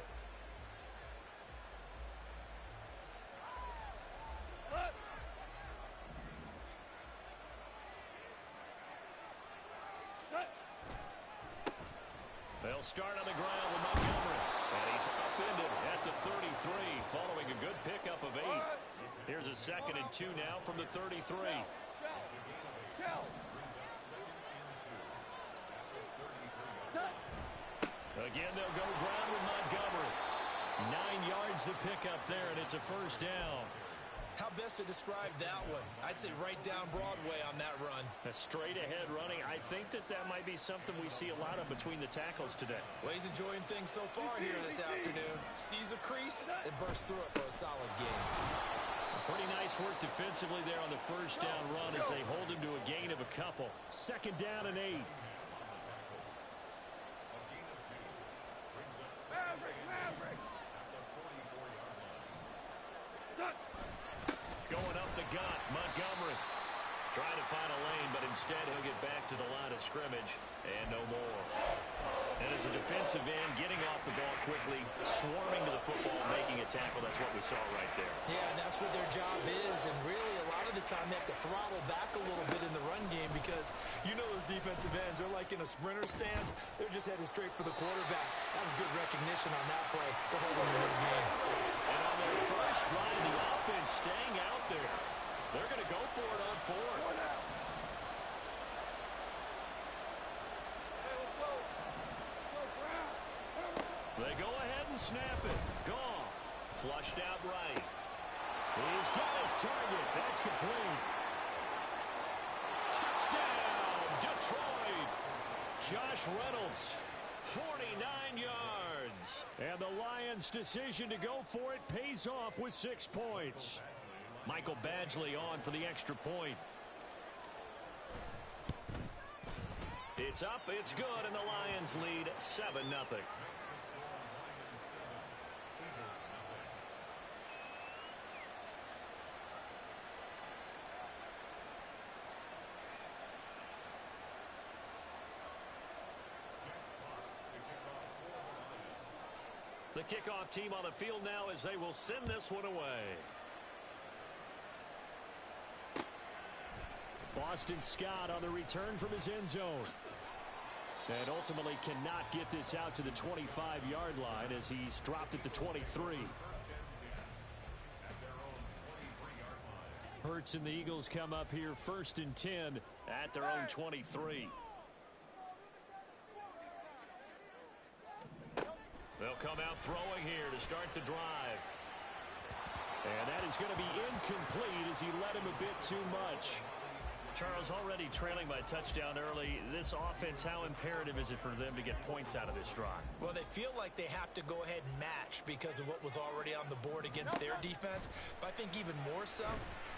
They'll start on the ground with Montgomery. And he's upended at the 33 following a good pickup of 8. Here's a 2nd and 2 now from the 33. Again, they'll go ground with Montgomery. 9 yards to pick up there, and it's a first down. How best to describe that one? I'd say right down Broadway on that run. A straight-ahead running. I think that might be something we see a lot of between the tackles today. Well, he's enjoying things so far here this afternoon. Sees a crease and bursts through it for a solid gain. Pretty nice work defensively there on the first down run as they hold him to a gain of a couple. 2nd down and 8. Going up the gut, Montgomery. Trying to find a lane, but instead he'll get back to the line of scrimmage and no more. And as a defensive end, getting off the ball quickly, swarming to the football, making a tackle, that's what we saw right there. Yeah, and that's what their job is, and really a lot of the time they have to throttle back a little bit in the run game because you know those defensive ends, they're like in a sprinter stance. They're just headed straight for the quarterback. That was good recognition on that play to hold them in the game. And on their first drive, the offense staying out there. They're going to go for it on 4th. They go ahead and snap it. Goff flushed out right. He's got his target. That's complete. Touchdown, Detroit. Josh Reynolds, 49 yards. And the Lions' decision to go for it pays off with 6 points. Michael Badgley on for the extra point. It's up, it's good, and the Lions lead 7-0. The kickoff team on the field now as they will send this one away. Boston Scott on the return from his end zone. And ultimately cannot get this out to the 25-yard line as he's dropped at the 23. Hurts and the Eagles come up here 1st and 10 at their own 23. They'll come out throwing here to start the drive. And that is going to be incomplete as he led him a bit too much. Charles, already trailing by a touchdown early. This offense, how imperative is it for them to get points out of this drive? Well, they feel like they have to go ahead and match because of what was already on the board against their defense. But I think even more so,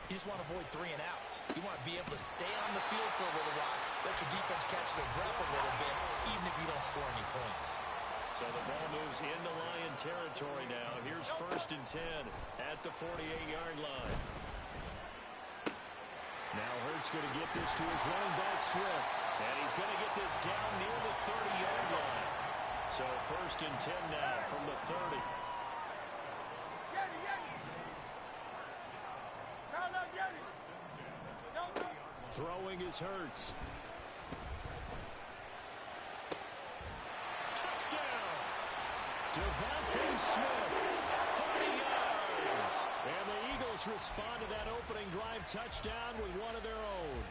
you just want to avoid 3 and outs. You want to be able to stay on the field for a little while, let your defense catch their breath a little bit, even if you don't score any points. So the ball moves into Lion territory now. Here's 1st and 10 at the 48-yard line. Now Hurts going to get this to his running back, Swift. And he's going to get this down near the 30-yard line. So 1st and 10 now from the 30. Throwing is Hurts. Touchdown! Devontae Smith, 30 yards. And the Eagles respond to that opening drive touchdown with one of their own.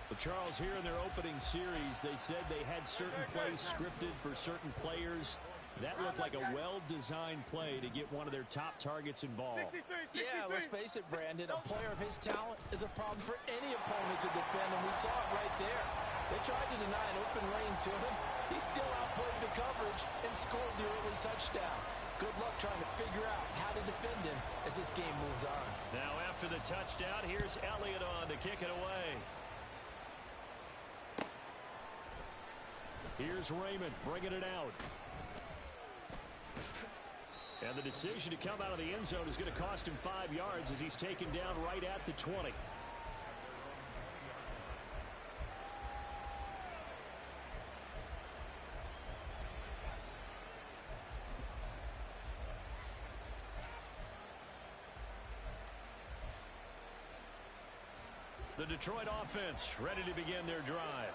Well, Charles, here in their opening series, they said they had certain plays scripted for certain players. That looked like a well-designed play to get one of their top targets involved. Yeah, let's face it, Brandon. A player of his talent is a problem for any opponent to defend, and we saw it right there. They tried to deny an open lane to him. He still outplayed the coverage and scored the early touchdown. Good luck trying to figure out how to defend him as this game moves on. Now after the touchdown, here's Elliott on to kick it away. Here's Raymond bringing it out. And the decision to come out of the end zone is going to cost him 5 yards as he's taken down right at the 20. The Detroit offense ready to begin their drive.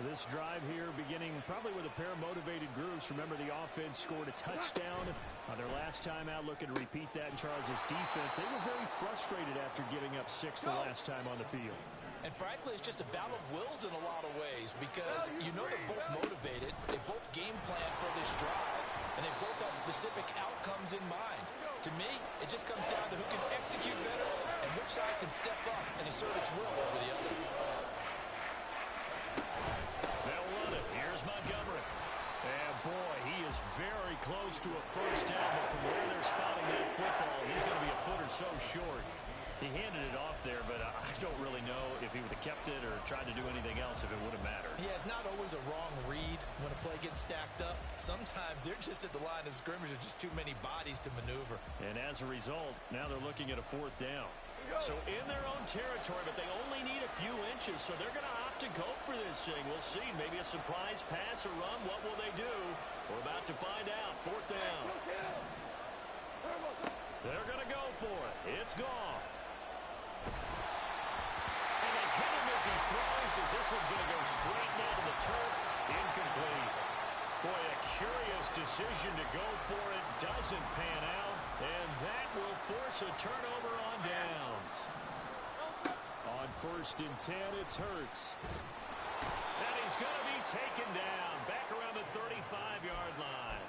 This drive here beginning probably with a pair of motivated groups. Remember, the offense scored a touchdown on their last time out. Looking to repeat that in Charles' defense. They were very frustrated after giving up 6 the last time on the field. And frankly, it's just a battle of wills in a lot of ways because you know they're both motivated. They both game plan for this drive, and they both have specific outcomes in mind. To me, it just comes down to who can execute better and which side can step up and assert its will over the other. They'll run it. Here's Montgomery. And boy, he is very close to a first down, but from where they're spotting that football, he's going to be a foot or so short. He handed it off there, but I don't really know if he would have kept it or tried to do anything else if it would have mattered. Yeah, it's not always a wrong read when a play gets stacked up. Sometimes they're just at the line of scrimmage. There's just too many bodies to maneuver. And as a result, now they're looking at a 4th down. So in their own territory, but they only need a few inches, so they're going to opt to go for this thing. We'll see. Maybe a surprise pass or run. What will they do? We're about to find out. 4th down. They're going to go for it. It's gone. And they hit him as he throws, as this one's going to go straight down to the turf. Incomplete. Boy, a curious decision to go for it. Doesn't pan out. And that will force a turnover on downs. On 1st and 10, it's Hurts. And he's going to be taken down. Back around the 35-yard line.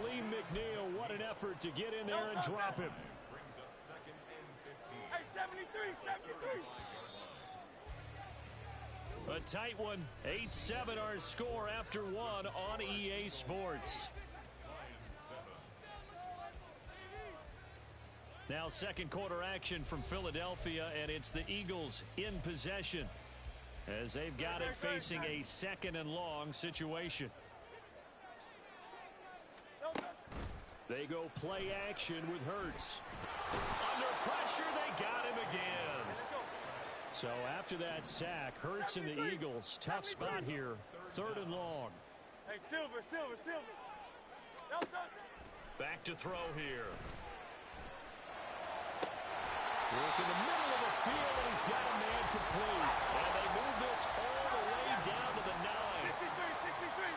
Lee McNeil, what an effort to get in there and drop him. Brings up 2nd and 15. Hey, 73, 73. A tight one. 8-7 our score after 1 on EA Sports. Now 2nd quarter action from Philadelphia, and it's the Eagles in possession as they've got it facing a 2nd and long situation. They go play action with Hurts. Under pressure, they got him again. So after that sack, Hurts and the Eagles, tough spot here. 3rd and long. Hey, Silver. Back to throw here. Look in the middle of the field, and he's got a man complete. And they move this all the way down to the 9. 63.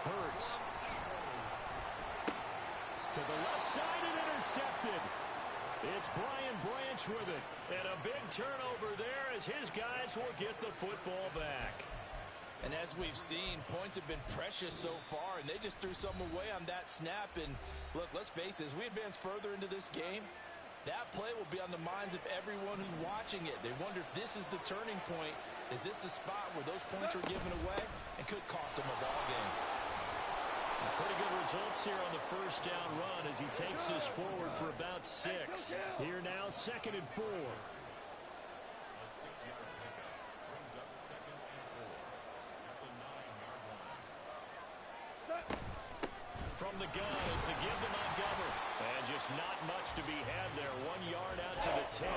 Hurts. To the left side and intercepted. It's Brian Branch with it. And a big turnover there as his guys will get the football back. And as we've seen, points have been precious so far, and they just threw some away on that snap. And look, let's face it, as we advance further into this game, that play will be on the minds of everyone who's watching it. They wonder if this is the turning point. Is this the spot where those points are given away and could cost them a ball game? Pretty good results here on the 1st down run as he takes this forward for about 6. Here now, 2nd and 4. A 6-yard pickup brings up 2nd and 4 at the 9-yard line. From the gun, it's a give to Montgomery. And just not much to be had there. 1 yard out to the 10.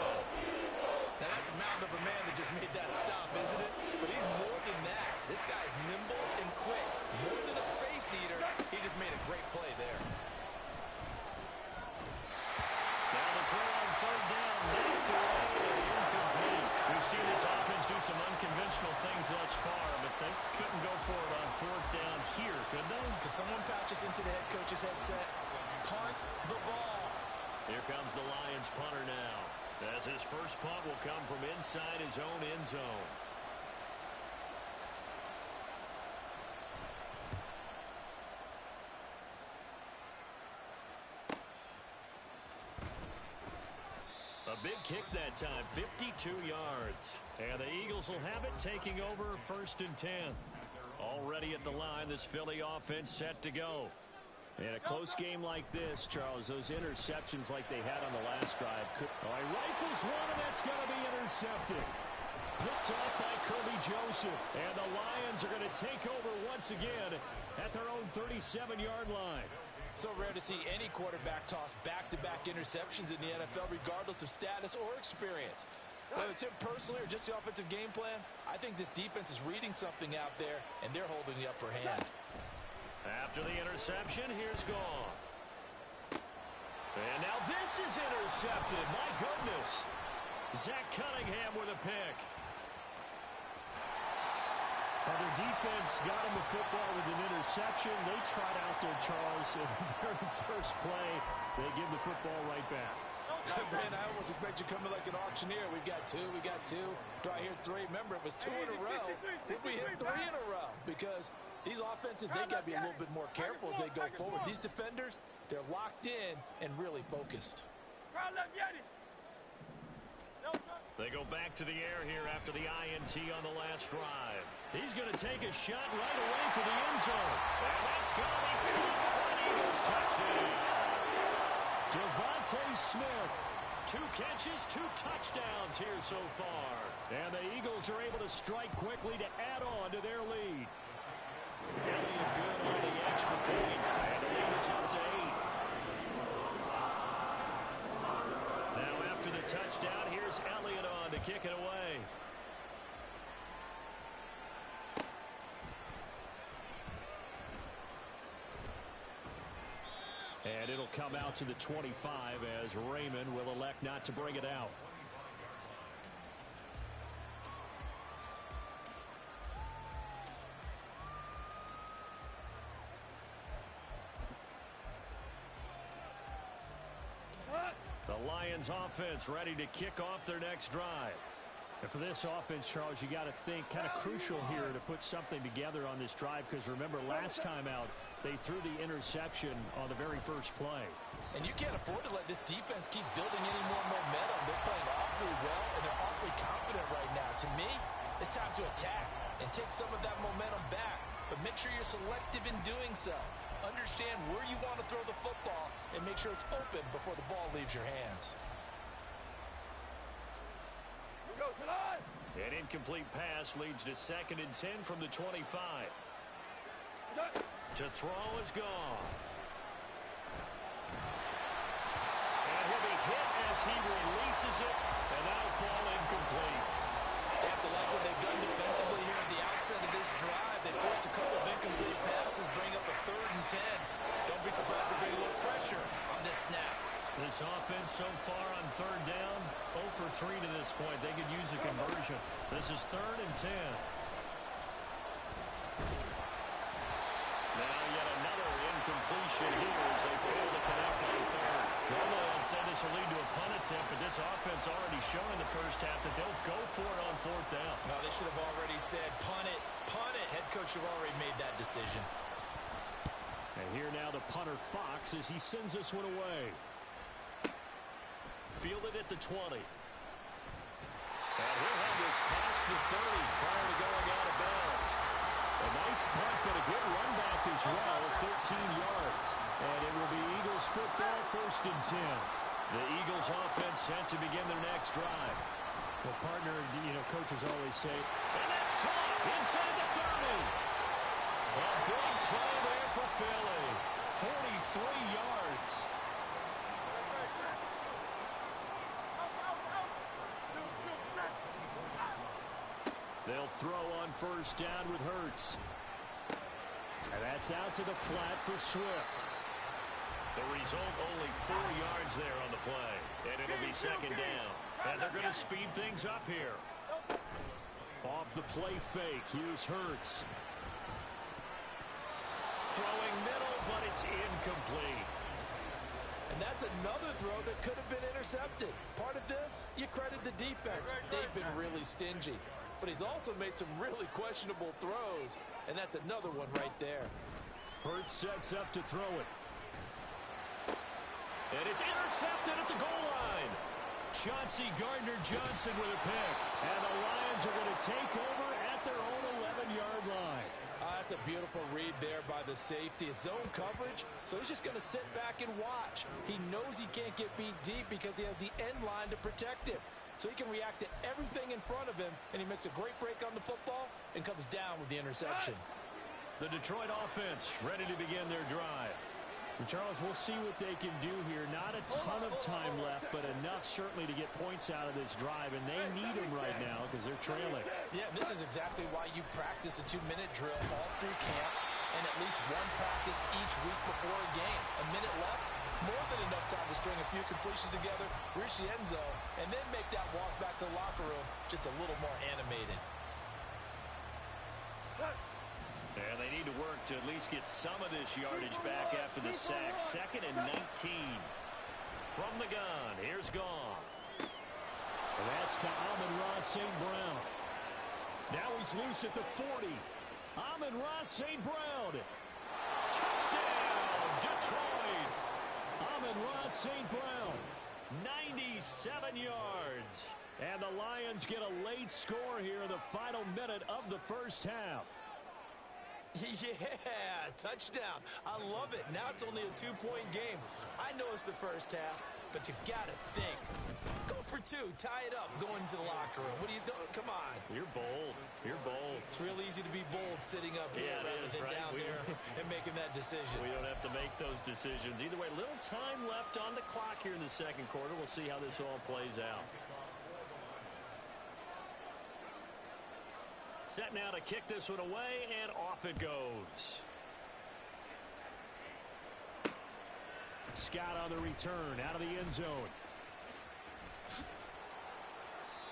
Now that's a mountain of a man that just made that stop, isn't it? But he's more than that. This guy's nimble and quick. More than a space eater, he just made a great play there. Now the throw on 3rd down, knocked away and incomplete. We've seen this offense do some unconventional things thus far, but they couldn't go for it on 4th down here, could they? Could someone patch us into the head coach's headset? Punt the ball. Here comes the Lions punter now, as his first punt will come from inside his own end zone. A big kick that time, 52 yards. And the Eagles will have it, taking over 1st and 10. Already at the line, this Philly offense set to go. In a close game like this, Charles, those interceptions like they had on the last drive could... Oh, he rifles one, and that's going to be intercepted. Picked off by Kirby Joseph. And the Lions are going to take over once again at their own 37-yard line. So rare to see any quarterback toss back-to-back interceptions in the NFL, regardless of status or experience. Whether it's him personally or just the offensive game plan, I think this defense is reading something out there, and they're holding the upper hand. After the interception, here's Goff. And now this is intercepted. My goodness. Zach Cunningham with a pick. Well, their defense got him the football with an interception. They trot out there, Charles, in the very first play. They give the football right back. Man, I almost expect you coming like an auctioneer. We got two. Do I hear three? Remember, it was 2 in a row. Would we hit 3 in a row? Because these offenses, they got to be a little bit more careful as they go forward. These defenders, they're locked in and really focused. They go back to the air here after the INT on the last drive. He's going to take a shot right away for the end zone. And that's going to be caught for an Eagles touchdown. Devontae Smith, 2 catches, 2 touchdowns here so far. And the Eagles are able to strike quickly to add on to their lead. Elliott good on the extra point. And the lead is up to 8. Now after the touchdown, here's Elliott on to kick it away. And it'll come out to the 25 as Raymond will elect not to bring it out. The Lions offense ready to kick off their next drive. And for this offense, Charles, you got to think kind of crucial here to put something together on this drive, because remember last time out they threw the interception on the very first play. And you can't afford to let this defense keep building any more momentum. They're playing awfully well, and they're awfully confident right now. To me, it's time to attack and take some of that momentum back, but make sure you're selective in doing so. Understand where you want to throw the football and make sure it's open before the ball leaves your hands. An incomplete pass leads to 2nd and 10 from the 25. To throw is Goff. And he'll be hit as he releases it, and that'll fall incomplete. They have to like what they've done defensively here at the outset of this drive. They forced a couple of incomplete passes, bring up a 3rd and 10. Don't be surprised to bring a little pressure on this snap. This offense so far on 3rd down, 0 for 3 to this point. They could use a conversion. This is 3rd and 10. Now yet another incompletion here as they fail to connect on 3rd. Normally I'd say this will lead to a punt attempt, but this offense already shown in the first half that they'll go for it on 4th down. No, they should have already said punt it, punt it. Head coach should have already made that decision. And here now the punter Fox as he sends this one away. Fielded at the 20. And he'll have this past the 30 prior to going out of bounds. A nice punt, but a good run back as well, 13 yards. And it will be Eagles football, 1st and 10. The Eagles offense set to begin their next drive. Well, partner, coaches always say, and that's caught inside the 30. A big play there for Philly. 43 yards. They'll throw on 1st down with Hurts. And that's out to the flat for Swift. The result, only 4 yards there on the play. And it'll be 2nd down. And they're going to speed things up here. Off the play fake, here's Hurts. Throwing middle, but it's incomplete. And that's another throw that could have been intercepted. Part of this, you credit the defense. They've been really stingy. But he's also made some really questionable throws, and that's another one right there. Hurts sets up to throw it. And it's intercepted at the goal line. Chauncey Gardner-Johnson with a pick. And the Lions are going to take over at their own 11-yard line. That's a beautiful read there by the safety. It's zone coverage, so he's just going to sit back and watch. He knows he can't get beat deep because he has the end line to protect him. So he can react to everything in front of him, and he makes a great break on the football and comes down with the interception. The Detroit offense ready to begin their drive. And Charles, we'll see what they can do here. Not a ton of time left, but enough certainly to get points out of this drive, and they need them right now because they're trailing. Yeah, this is exactly why you practice a 2-minute drill all through camp and at least one practice each week before a game. A minute left, more than enough time to string a few completions together, reach the end zone, and then make that walk back to the locker room just a little more animated. to work to at least get some of this yardage back after the sack. 2nd and 19. From the gun, here's Goff. And that's to Amon-Ra St. Brown. Now he's loose at the 40. Amon-Ra St. Brown. Touchdown, Detroit. Amon-Ra St. Brown. 97 yards. And the Lions get a late score here in the final minute of the first half. Yeah, touchdown. I love it. Now it's only a 2-point game. I know it's the first half, but you got to think. Go for 2. Tie it up. Go into the locker room. What are you doing? Come on. You're bold. You're bold. It's real easy to be bold sitting up here rather than down there and making that decision. We don't have to make those decisions. Either way, little time left on the clock here in the second quarter. We'll see how this all plays out. Set now to kick this one away, and off it goes. Scott on the return, out of the end zone.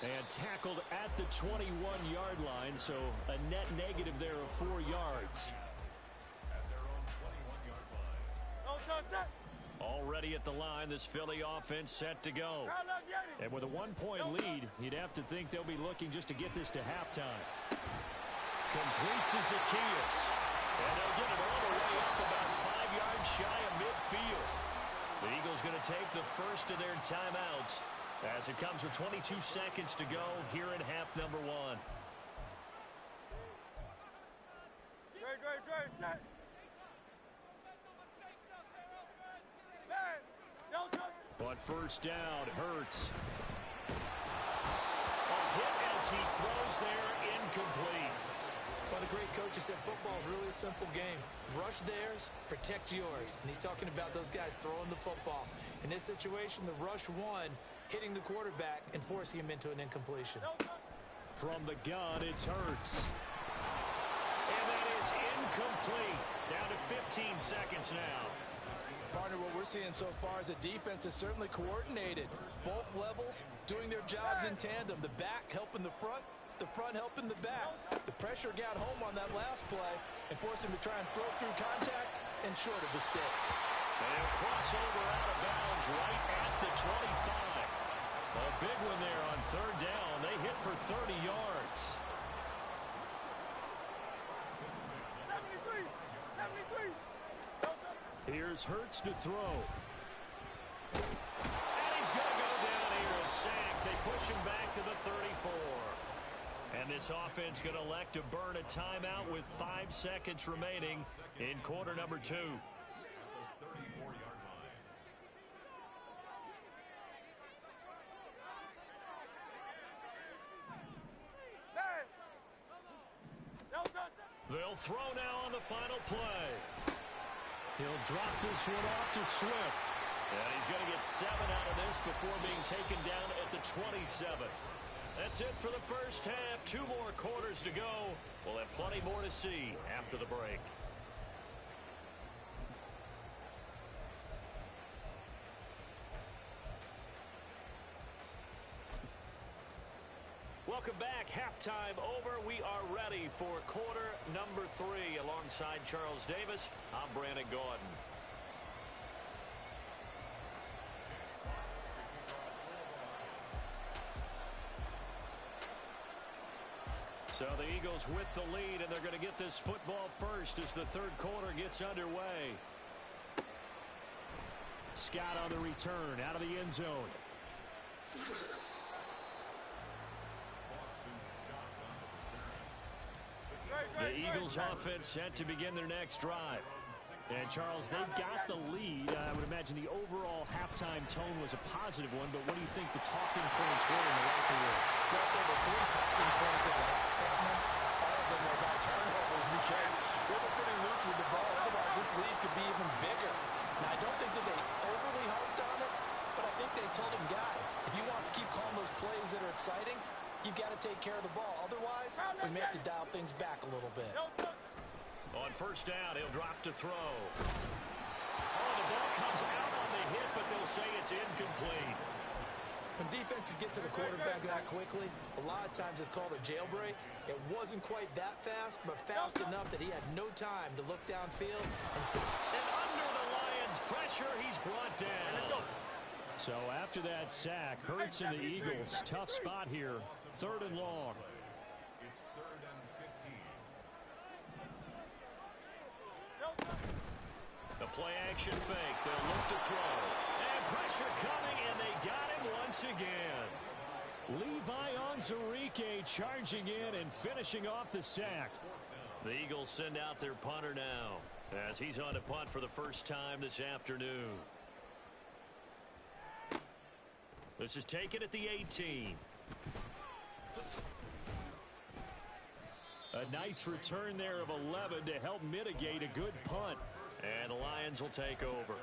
And tackled at the 21-yard line, so a net negative there of 4 yards. At their own 21-yard line. Already at the line, this Philly offense set to go. And with a 1-point lead, you'd have to think they'll be looking just to get this to halftime. Completes to Zacchaeus. And they'll get it all the way up about 5 yards shy of midfield. The Eagles going to take the first of their timeouts as it comes with 22 seconds to go here in half number 1. Set. On first down, Hurts. A hit as he throws there, incomplete. Well, the great coach has said football is really a simple game. Rush theirs, protect yours. And he's talking about those guys throwing the football. In this situation, the rush won, hitting the quarterback and forcing him into an incompletion. From the gun, it's Hurts. And that is incomplete. Down to 15 seconds now. Partner, what we're seeing so far is the defense is certainly coordinated. Both levels doing their jobs in tandem. The back helping the front helping the back. The pressure got home on that last play and forced him to try and throw through contact and short of the sticks. And he'll cross over out of bounds right at the 25. A big one there on third down. They hit for 30 yards. 73. Here's Hurts to throw. And he's going to go down here, a sack. They push him back to the 34. And this offense going to elect to burn a timeout with 5 seconds remaining in quarter number 2. They'll throw now on the final play. He'll drop this one off to Swift. And he's going to get 7 out of this before being taken down at the 27. That's it for the first half. 2 more quarters to go. We'll have plenty more to see after the break. Welcome back. Halftime over. We are ready for quarter number 3. Alongside Charles Davis, I'm Brandon Gaudin. So the Eagles with the lead, and they're going to get this football first as the third quarter gets underway. Scott on the return, out of the end zone. The Eagles offense set to begin their next drive. And Charles, they've got the lead. I would imagine the overall halftime tone was a positive one, but what do you think the talking points were in the locker room? Well, there were 3 talking points in that. All of them were about turnovers because they were pretty loose with the ball. Otherwise, this lead could be even bigger. Now, I don't think that they overly harped on it, but I think they told him, guys, if you want to keep calling those plays that are exciting, you've got to take care of the ball. Otherwise, we may have to dial things back a little bit. On first down, he'll drop to throw. Oh, the ball comes out on the hit, but they'll say it's incomplete. When defenses get to the quarterback that quickly, a lot of times it's called a jailbreak. It wasn't quite that fast, but fast enough that he had no time to look downfield and see. And under the Lions' pressure, he's brought down. So after that sack, Hurts and the Eagles, tough spot here. 3rd and long. It's 3rd and 15. The play-action fake. They'll look to throw. And pressure coming, and they got him once again. Levi Onwuzurike charging in and finishing off the sack. The Eagles send out their punter now as he's on to punt for the first time this afternoon. This is taken at the 18. A nice return there of 11 to help mitigate a good punt. And the Lions will take over.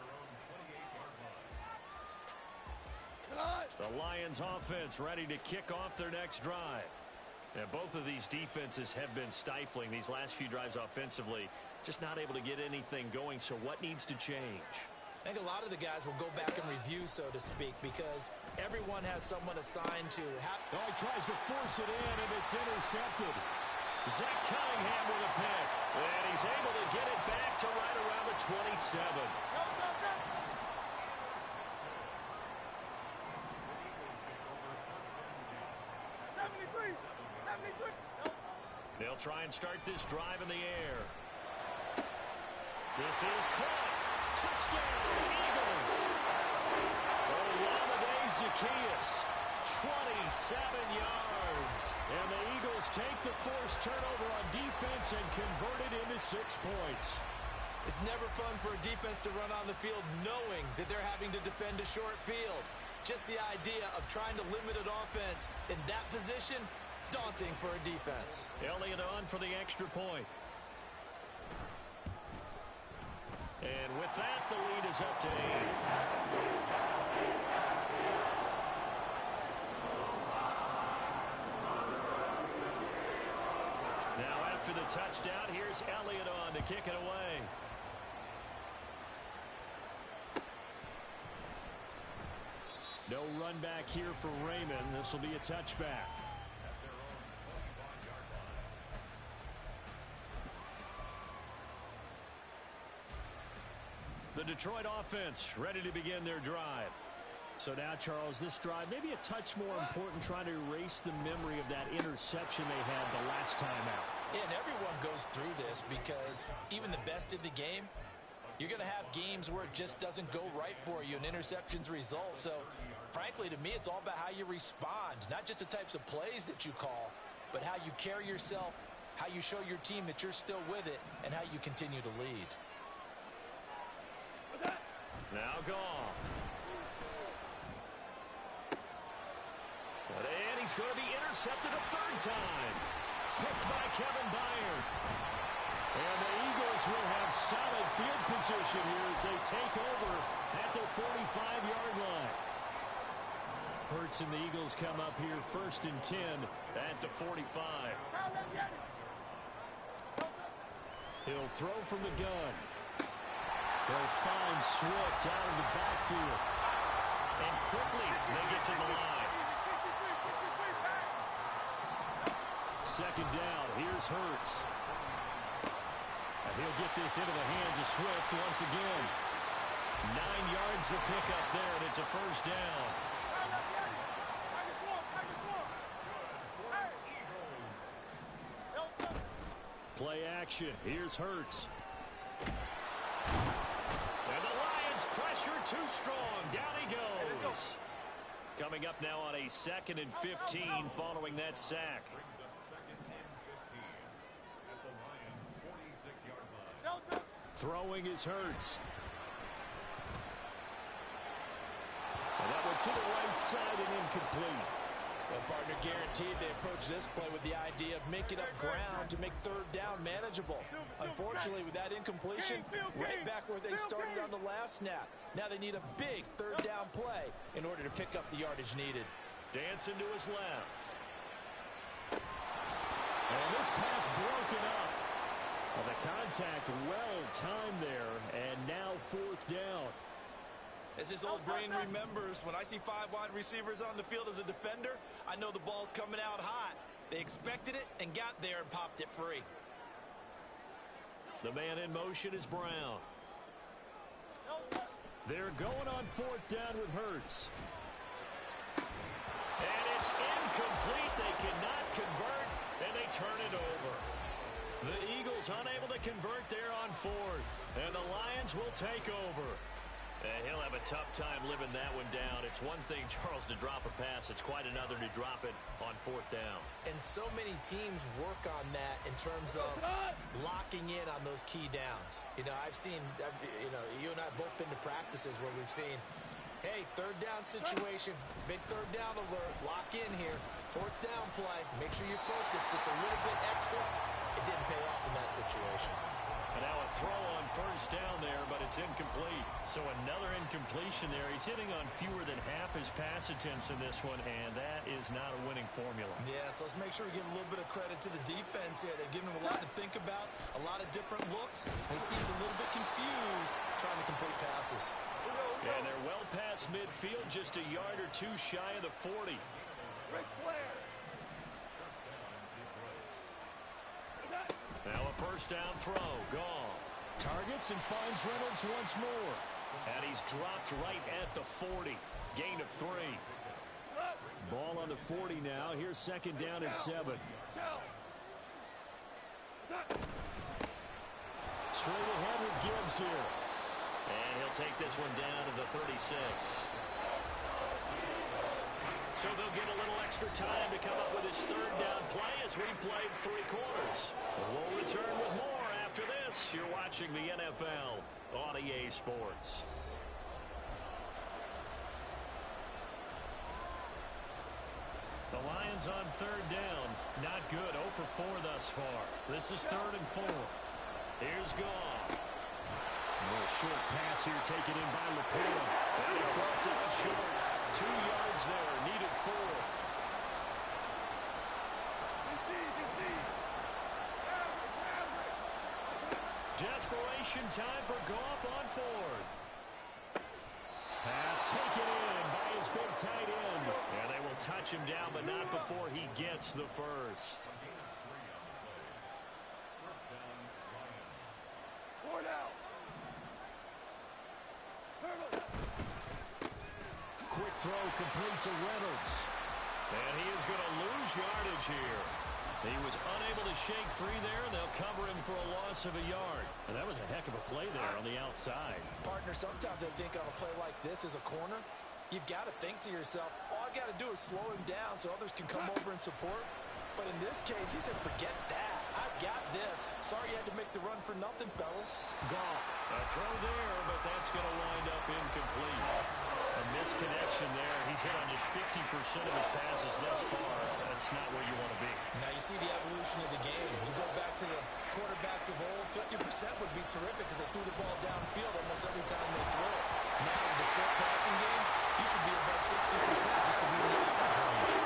The Lions offense ready to kick off their next drive. And both of these defenses have been stifling these last few drives offensively. Just not able to get anything going. So what needs to change? I think a lot of the guys will go back and review, so to speak, because everyone has someone assigned to have. Oh, he tries to force it in, and it's intercepted. Zach Cunningham with a pick. And he's able to get it back to right around the 27. They'll try and start this drive in the air. This is caught. Touchdown, Eagles. Olamide Zaccheaus, 27 yards. And the Eagles take the forced turnover on defense and convert it into 6 points. It's never fun for a defense to run on the field knowing that they're having to defend a short field. Just the idea of trying to limit an offense in that position, daunting for a defense. Elliott on for the extra point. And with that, the lead is up to 8. Now after the touchdown, here's Elliott on to kick it away. No run back here for Raymond. This will be a touchback. The Detroit offense ready to begin their drive. So now, Charles, this drive maybe a touch more important, trying to erase the memory of that interception they had the last time out. Yeah, and everyone goes through this because even the best in the game, you're going to have games where it just doesn't go right for you and interceptions result. So, frankly, to me, it's all about how you respond, not just the types of plays that you call, but how you carry yourself, how you show your team that you're still with it, and how you continue to lead. Now Goff. And he's going to be intercepted a 3rd time. Picked by Kevin Byard. And the Eagles will have solid field position here as they take over at the 45-yard line. Hurts and the Eagles come up here 1st and 10 at the 45. He'll throw from the gun. They'll find Swift out of the backfield. And quickly they get to the line. 2nd down. Here's Hurts. And he'll get this into the hands of Swift once again. 9 yards to pick up there, and it's a 1st down. Play action. Here's Hurts. And the Lions pressure too strong. Down he goes. Coming up now on a 2nd and 15 following that sack. Brings up 2nd and 15 at the Lions' 46-yard line. Throwing is Hurts. And that one to the right side and incomplete. Well, partner, guaranteed they approach this play with the idea of making up ground to make 3rd down manageable. Unfortunately, with that incompletion, right back where they started on the last snap. Now they need a big 3rd down play in order to pick up the yardage needed. Dancing to his left. And this pass broken up. Well, the contact well timed there, and now 4th down. As his old brain remembers, when I see 5 wide receivers on the field as a defender, I know the ball's coming out hot. They expected it and got there and popped it free. The man in motion is Brown. They're going on 4th down with Hurts. And it's incomplete. They cannot convert, and they turn it over. The Eagles unable to convert there on 4th, and the Lions will take over. He'll have a tough time living that one down. It's one thing, Charles, to drop a pass. It's quite another to drop it on 4th down. And so many teams work on that in terms of locking in on those key downs. You know, I've seen, you and I have both been to practices where we've seen, hey, 3rd down situation, big 3rd down alert, lock in here, 4th down play, make sure you focus just a little bit extra. It didn't pay off in that situation. And now a throw on 1st down there, but it's incomplete. So another incompletion there. He's hitting on fewer than half his pass attempts in this one, and that is not a winning formula. Yeah, so let's make sure we give a little bit of credit to the defense here. They've given him a lot to think about, a lot of different looks. He seems a little bit confused trying to complete passes. And they're well past midfield, just a yard or 2 shy of the 40. Now a 1st down throw. Gone. Targets and finds Reynolds once more. And he's dropped right at the 40. Gain of 3. Ball on the 40 now. Here's 2nd down and 7. Straight ahead with Gibbs here. And he'll take this one down to the 36. So they'll get a little extra time to come up with his 3rd down play as we played 3 quarters. We'll return with more after this. You're watching the NFL on EA Sports. The Lions on 3rd down. Not good. 0 for 4 thus far. This is 3rd and 4. Here's Goff. A little short pass here taken in by Laporta. That is brought down short. 2 yards there. Needed 4. Desperation time for Goff on 4th. Pass taken in by his big tight end. And they will touch him down, but not before he gets the 1st. Quick throw complete to Reynolds. And he is going to lose yardage here. He was unable to shake free there, and they'll cover him for a loss of a yard. And that was a heck of a play there on the outside. Partner, sometimes I think on a play like this as a corner, you've got to think to yourself, all I got to do is slow him down so others can come over and support. But in this case, he said, forget that. I've got this. Sorry you had to make the run for nothing, fellas. Goff, a throw there, but that's going to wind up incomplete. A misconnection there. He's hit on just 50% of his passes thus far. That's not where you want to be. Now you see the evolution of the game. You go back to the quarterbacks of old, 50% would be terrific because they threw the ball downfield almost every time they throw it. Now with the short passing game, you should be above 60% just to be in the average range.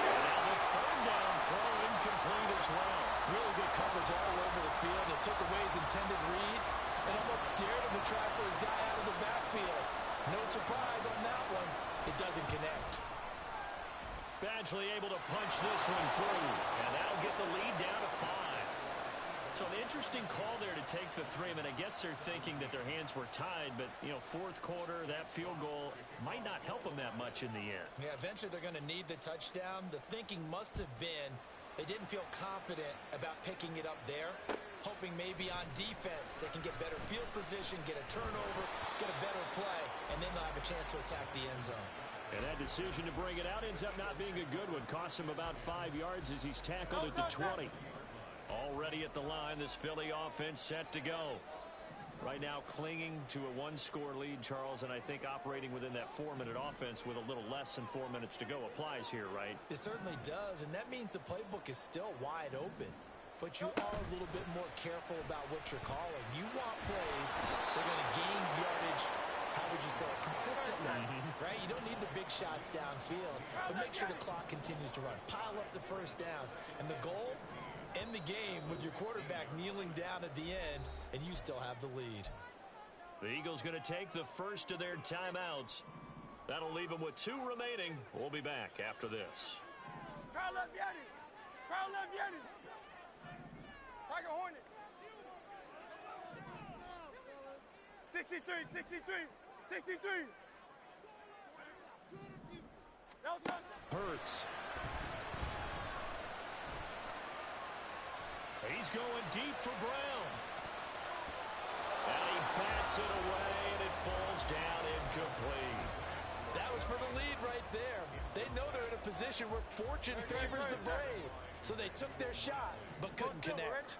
And now the 3rd down throw incomplete as well. Really good coverage all over the field. It took away his intended read and almost dared him to try for his guy out of the backfield. No surprise on that one. It doesn't connect. Badgley able to punch this one through, and that'll get the lead down to 5. So an interesting call there to take the 3. I mean, I guess they're thinking that their hands were tied, but, 4th quarter, that field goal might not help them that much in the end. Yeah, eventually they're going to need the touchdown. The thinking must have been they didn't feel confident about picking it up there, hoping maybe on defense they can get better field position, get a turnover, get a better play, and then they'll have a chance to attack the end zone. And that decision to bring it out ends up not being a good one. Costs him about 5 yards as he's tackled at the 20. Already at the line, this Philly offense set to go. Right now clinging to a 1-score lead, Charles, and I think operating within that 4-minute offense with a little less than 4 minutes to go applies here, right? It certainly does, and that means the playbook is still wide open. But you are a little bit more careful about what you're calling. You want plays that are going to gain yardage, how would you say it, consistently, right? You don't need the big shots downfield, but make sure the clock continues to run. Pile up the 1st downs, and the goal, end the game with your quarterback kneeling down at the end, and you still have the lead. The Eagles going to take the first of their timeouts. That'll leave them with 2 remaining. We'll be back after this. Crowd left Yeti. Crowd left Yeti. Tiger Hornet. 63, 63, 63. Hurts. He's going deep for Brown. And he bats it away, and it falls down incomplete. That was for the lead right there. They know they're in a position where fortune favors the brave. So they took their shot, but couldn't connect.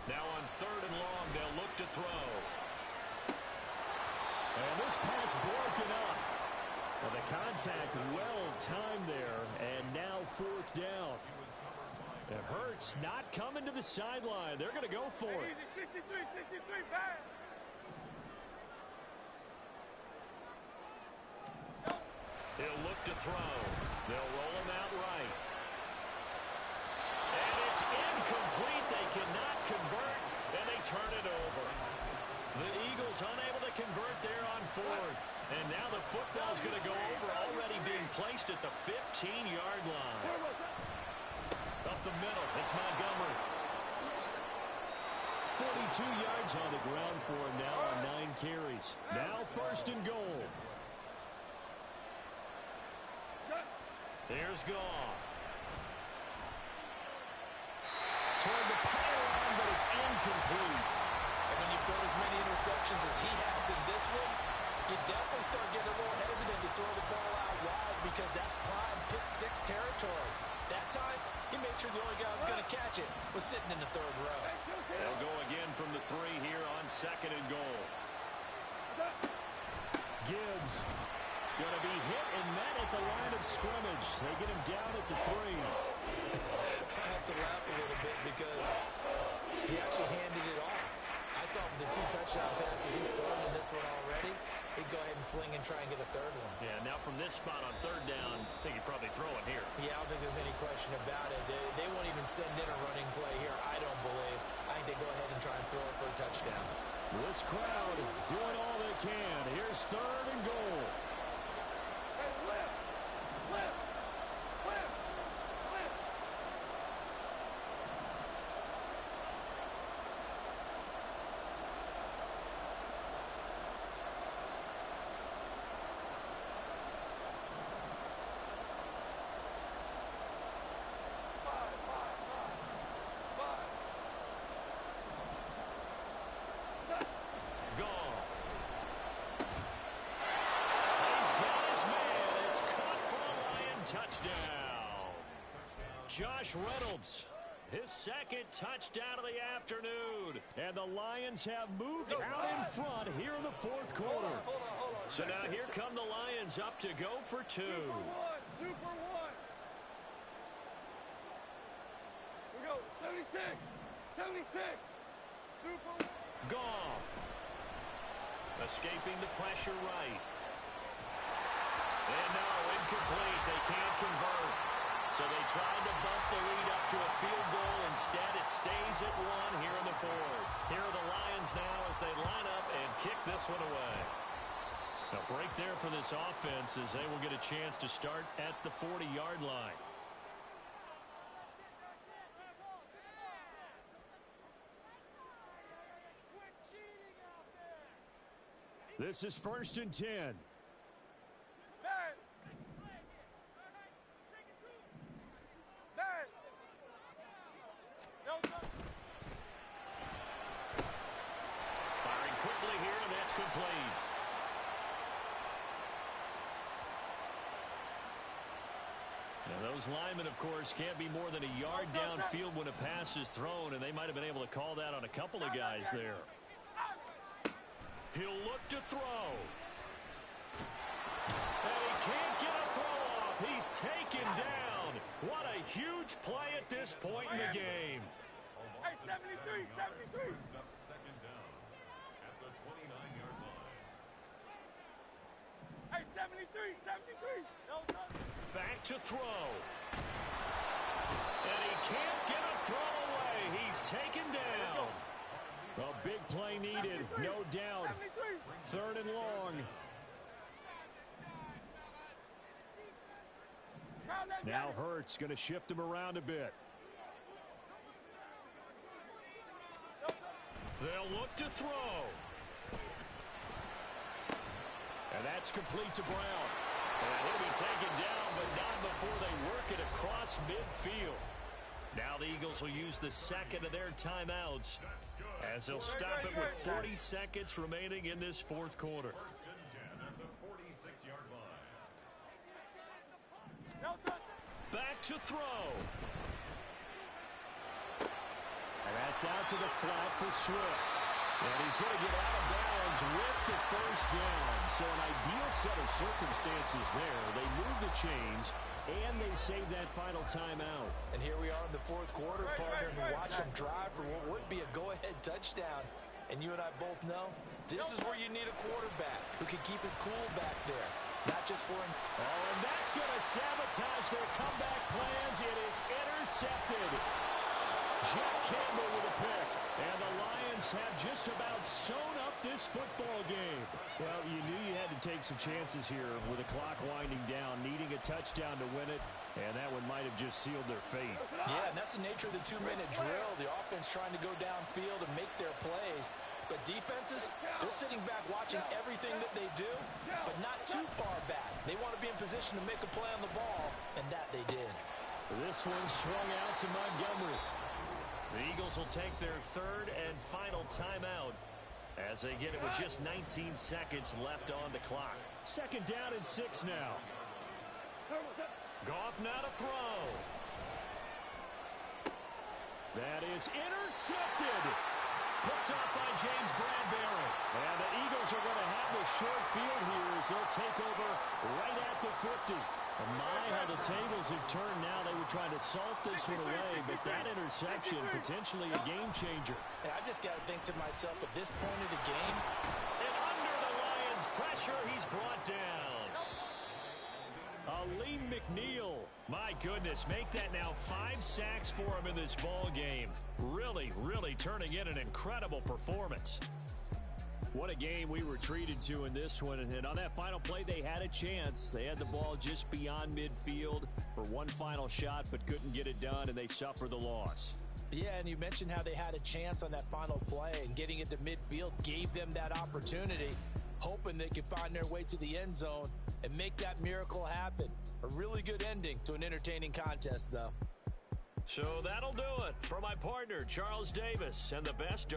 Now on 3rd and long, they'll look to throw. And this pass broken up. Well, the contact well-timed there, and now 4th down. It hurts not coming to the sideline. They're going to go for it. 63, back. He'll look to throw. They'll roll him out right. And it's incomplete. They cannot convert, and they turn it over. The Eagles unable to convert there on 4th. And now the football's going to go over, already being placed at the 15-yard line. Up the middle, it's Montgomery. 42 yards on the ground for him now on 9 carries. Now 1st and goal. Here's Goff. Toward the pylon, but it's incomplete. And when you've thrown as many interceptions as he has in this one, you definitely start getting a little hesitant to throw the ball out wide because that's prime pick-6 territory. That time, he made sure the only guy who was going to catch it was sitting in the 3rd row. They'll go again from the 3 here on 2nd and goal. Gibbs going to be hit and met at the line of scrimmage. They get him down at the 3. I have to laugh a little bit because he actually handed it off. I thought with the 2 touchdown passes he's thrown in this one already, he'd go ahead and fling and try and get a 3rd one. Yeah, now from this spot on 3rd down, I think he'd probably throw it here. Yeah, I don't think there's any question about it. They won't even send in a running play here, I don't believe. I think they go ahead and try and throw it for a touchdown. This crowd doing all they can. Here's 3rd and goal. Josh Reynolds, his 2nd touchdown of the afternoon. And the Lions have moved out in front here in the 4th quarter. Hold on. So now here come the Lions up to go for 2. Super one. We go, 76. Super one. Goff. Escaping the pressure right. And no, incomplete. They can't convert. So they tried to bump the lead up to a field goal. Instead, it stays at 1 here in the 4th. Here are the Lions now as they line up and kick this one away. A break there for this offense as they will get a chance to start at the 40-yard line. This is 1st and 10. Firing quickly here, and that's complete. Now those linemen, of course, can't be more than a yard downfield when a pass is thrown, and they might have been able to call that on a couple of guys there. He'll look to throw. And he can't get a throw off. He's taken down. What a huge play at this point in the game. Hey, 73. Up 2nd down at the 29-yard line. Hey, 73. Back to throw. And he can't get a throw away. He taken down. A big play needed, no doubt. 3rd and long. Now Hurts going to shift him around a bit. They'll look to throw. And that's complete to Brown. And he'll be taken down, but not before they work it across midfield. Now the Eagles will use the second of their timeouts as they'll stop it with 40 seconds remaining in this 4th quarter. 1st and 10 at the 46-yard line. Back to throw. And that's out to the flat for Swift. And he's going to get out of bounds with the 1st down. So an ideal set of circumstances there. They move the chains, and they save that final timeout. And here we are in the 4th quarter, partner, and we watch them drive for what would be a go-ahead touchdown. And you and I both know this is where you need a quarterback who can keep his cool back there. Not just for him. Oh, and that's going to sabotage their comeback plans. It is intercepted. Jack Campbell with a pick. And the Lions have just about sewn up this football game. Well, you knew you had to take some chances here with the clock winding down, needing a touchdown to win it, and that one might have just sealed their fate. Yeah, and that's the nature of the 2-minute drill. The offense trying to go downfield and make their plays. But defenses, they're sitting back watching everything that they do, but not too far back. They want to be in position to make a play on the ball, and that they did. This one swung out to Montgomery. The Eagles will take their 3rd and final timeout as they get it with just 19 seconds left on the clock. 2nd down and 6 now. Goff now to throw. That is intercepted. Picked up by James Bradbury. And the Eagles are going to have the short field here as they'll take over right at the 50. And how the tables have turned now. They were trying to salt this one away, but that interception, potentially a game changer. And I just got to think to myself, at this point of the game, and under the Lions' pressure, he's brought down. Aleem McNeil. My goodness, make that now 5 sacks for him in this ball game. Really, really turning in an incredible performance. What a game we were treated to in this one. And on that final play, they had a chance. They had the ball just beyond midfield for one final shot, but couldn't get it done, and they suffered the loss. Yeah, and you mentioned how they had a chance on that final play, and getting it to midfield gave them that opportunity, hoping they could find their way to the end zone and make that miracle happen. A really good ending to an entertaining contest, though. So that'll do it for my partner, Charles Davis, and the best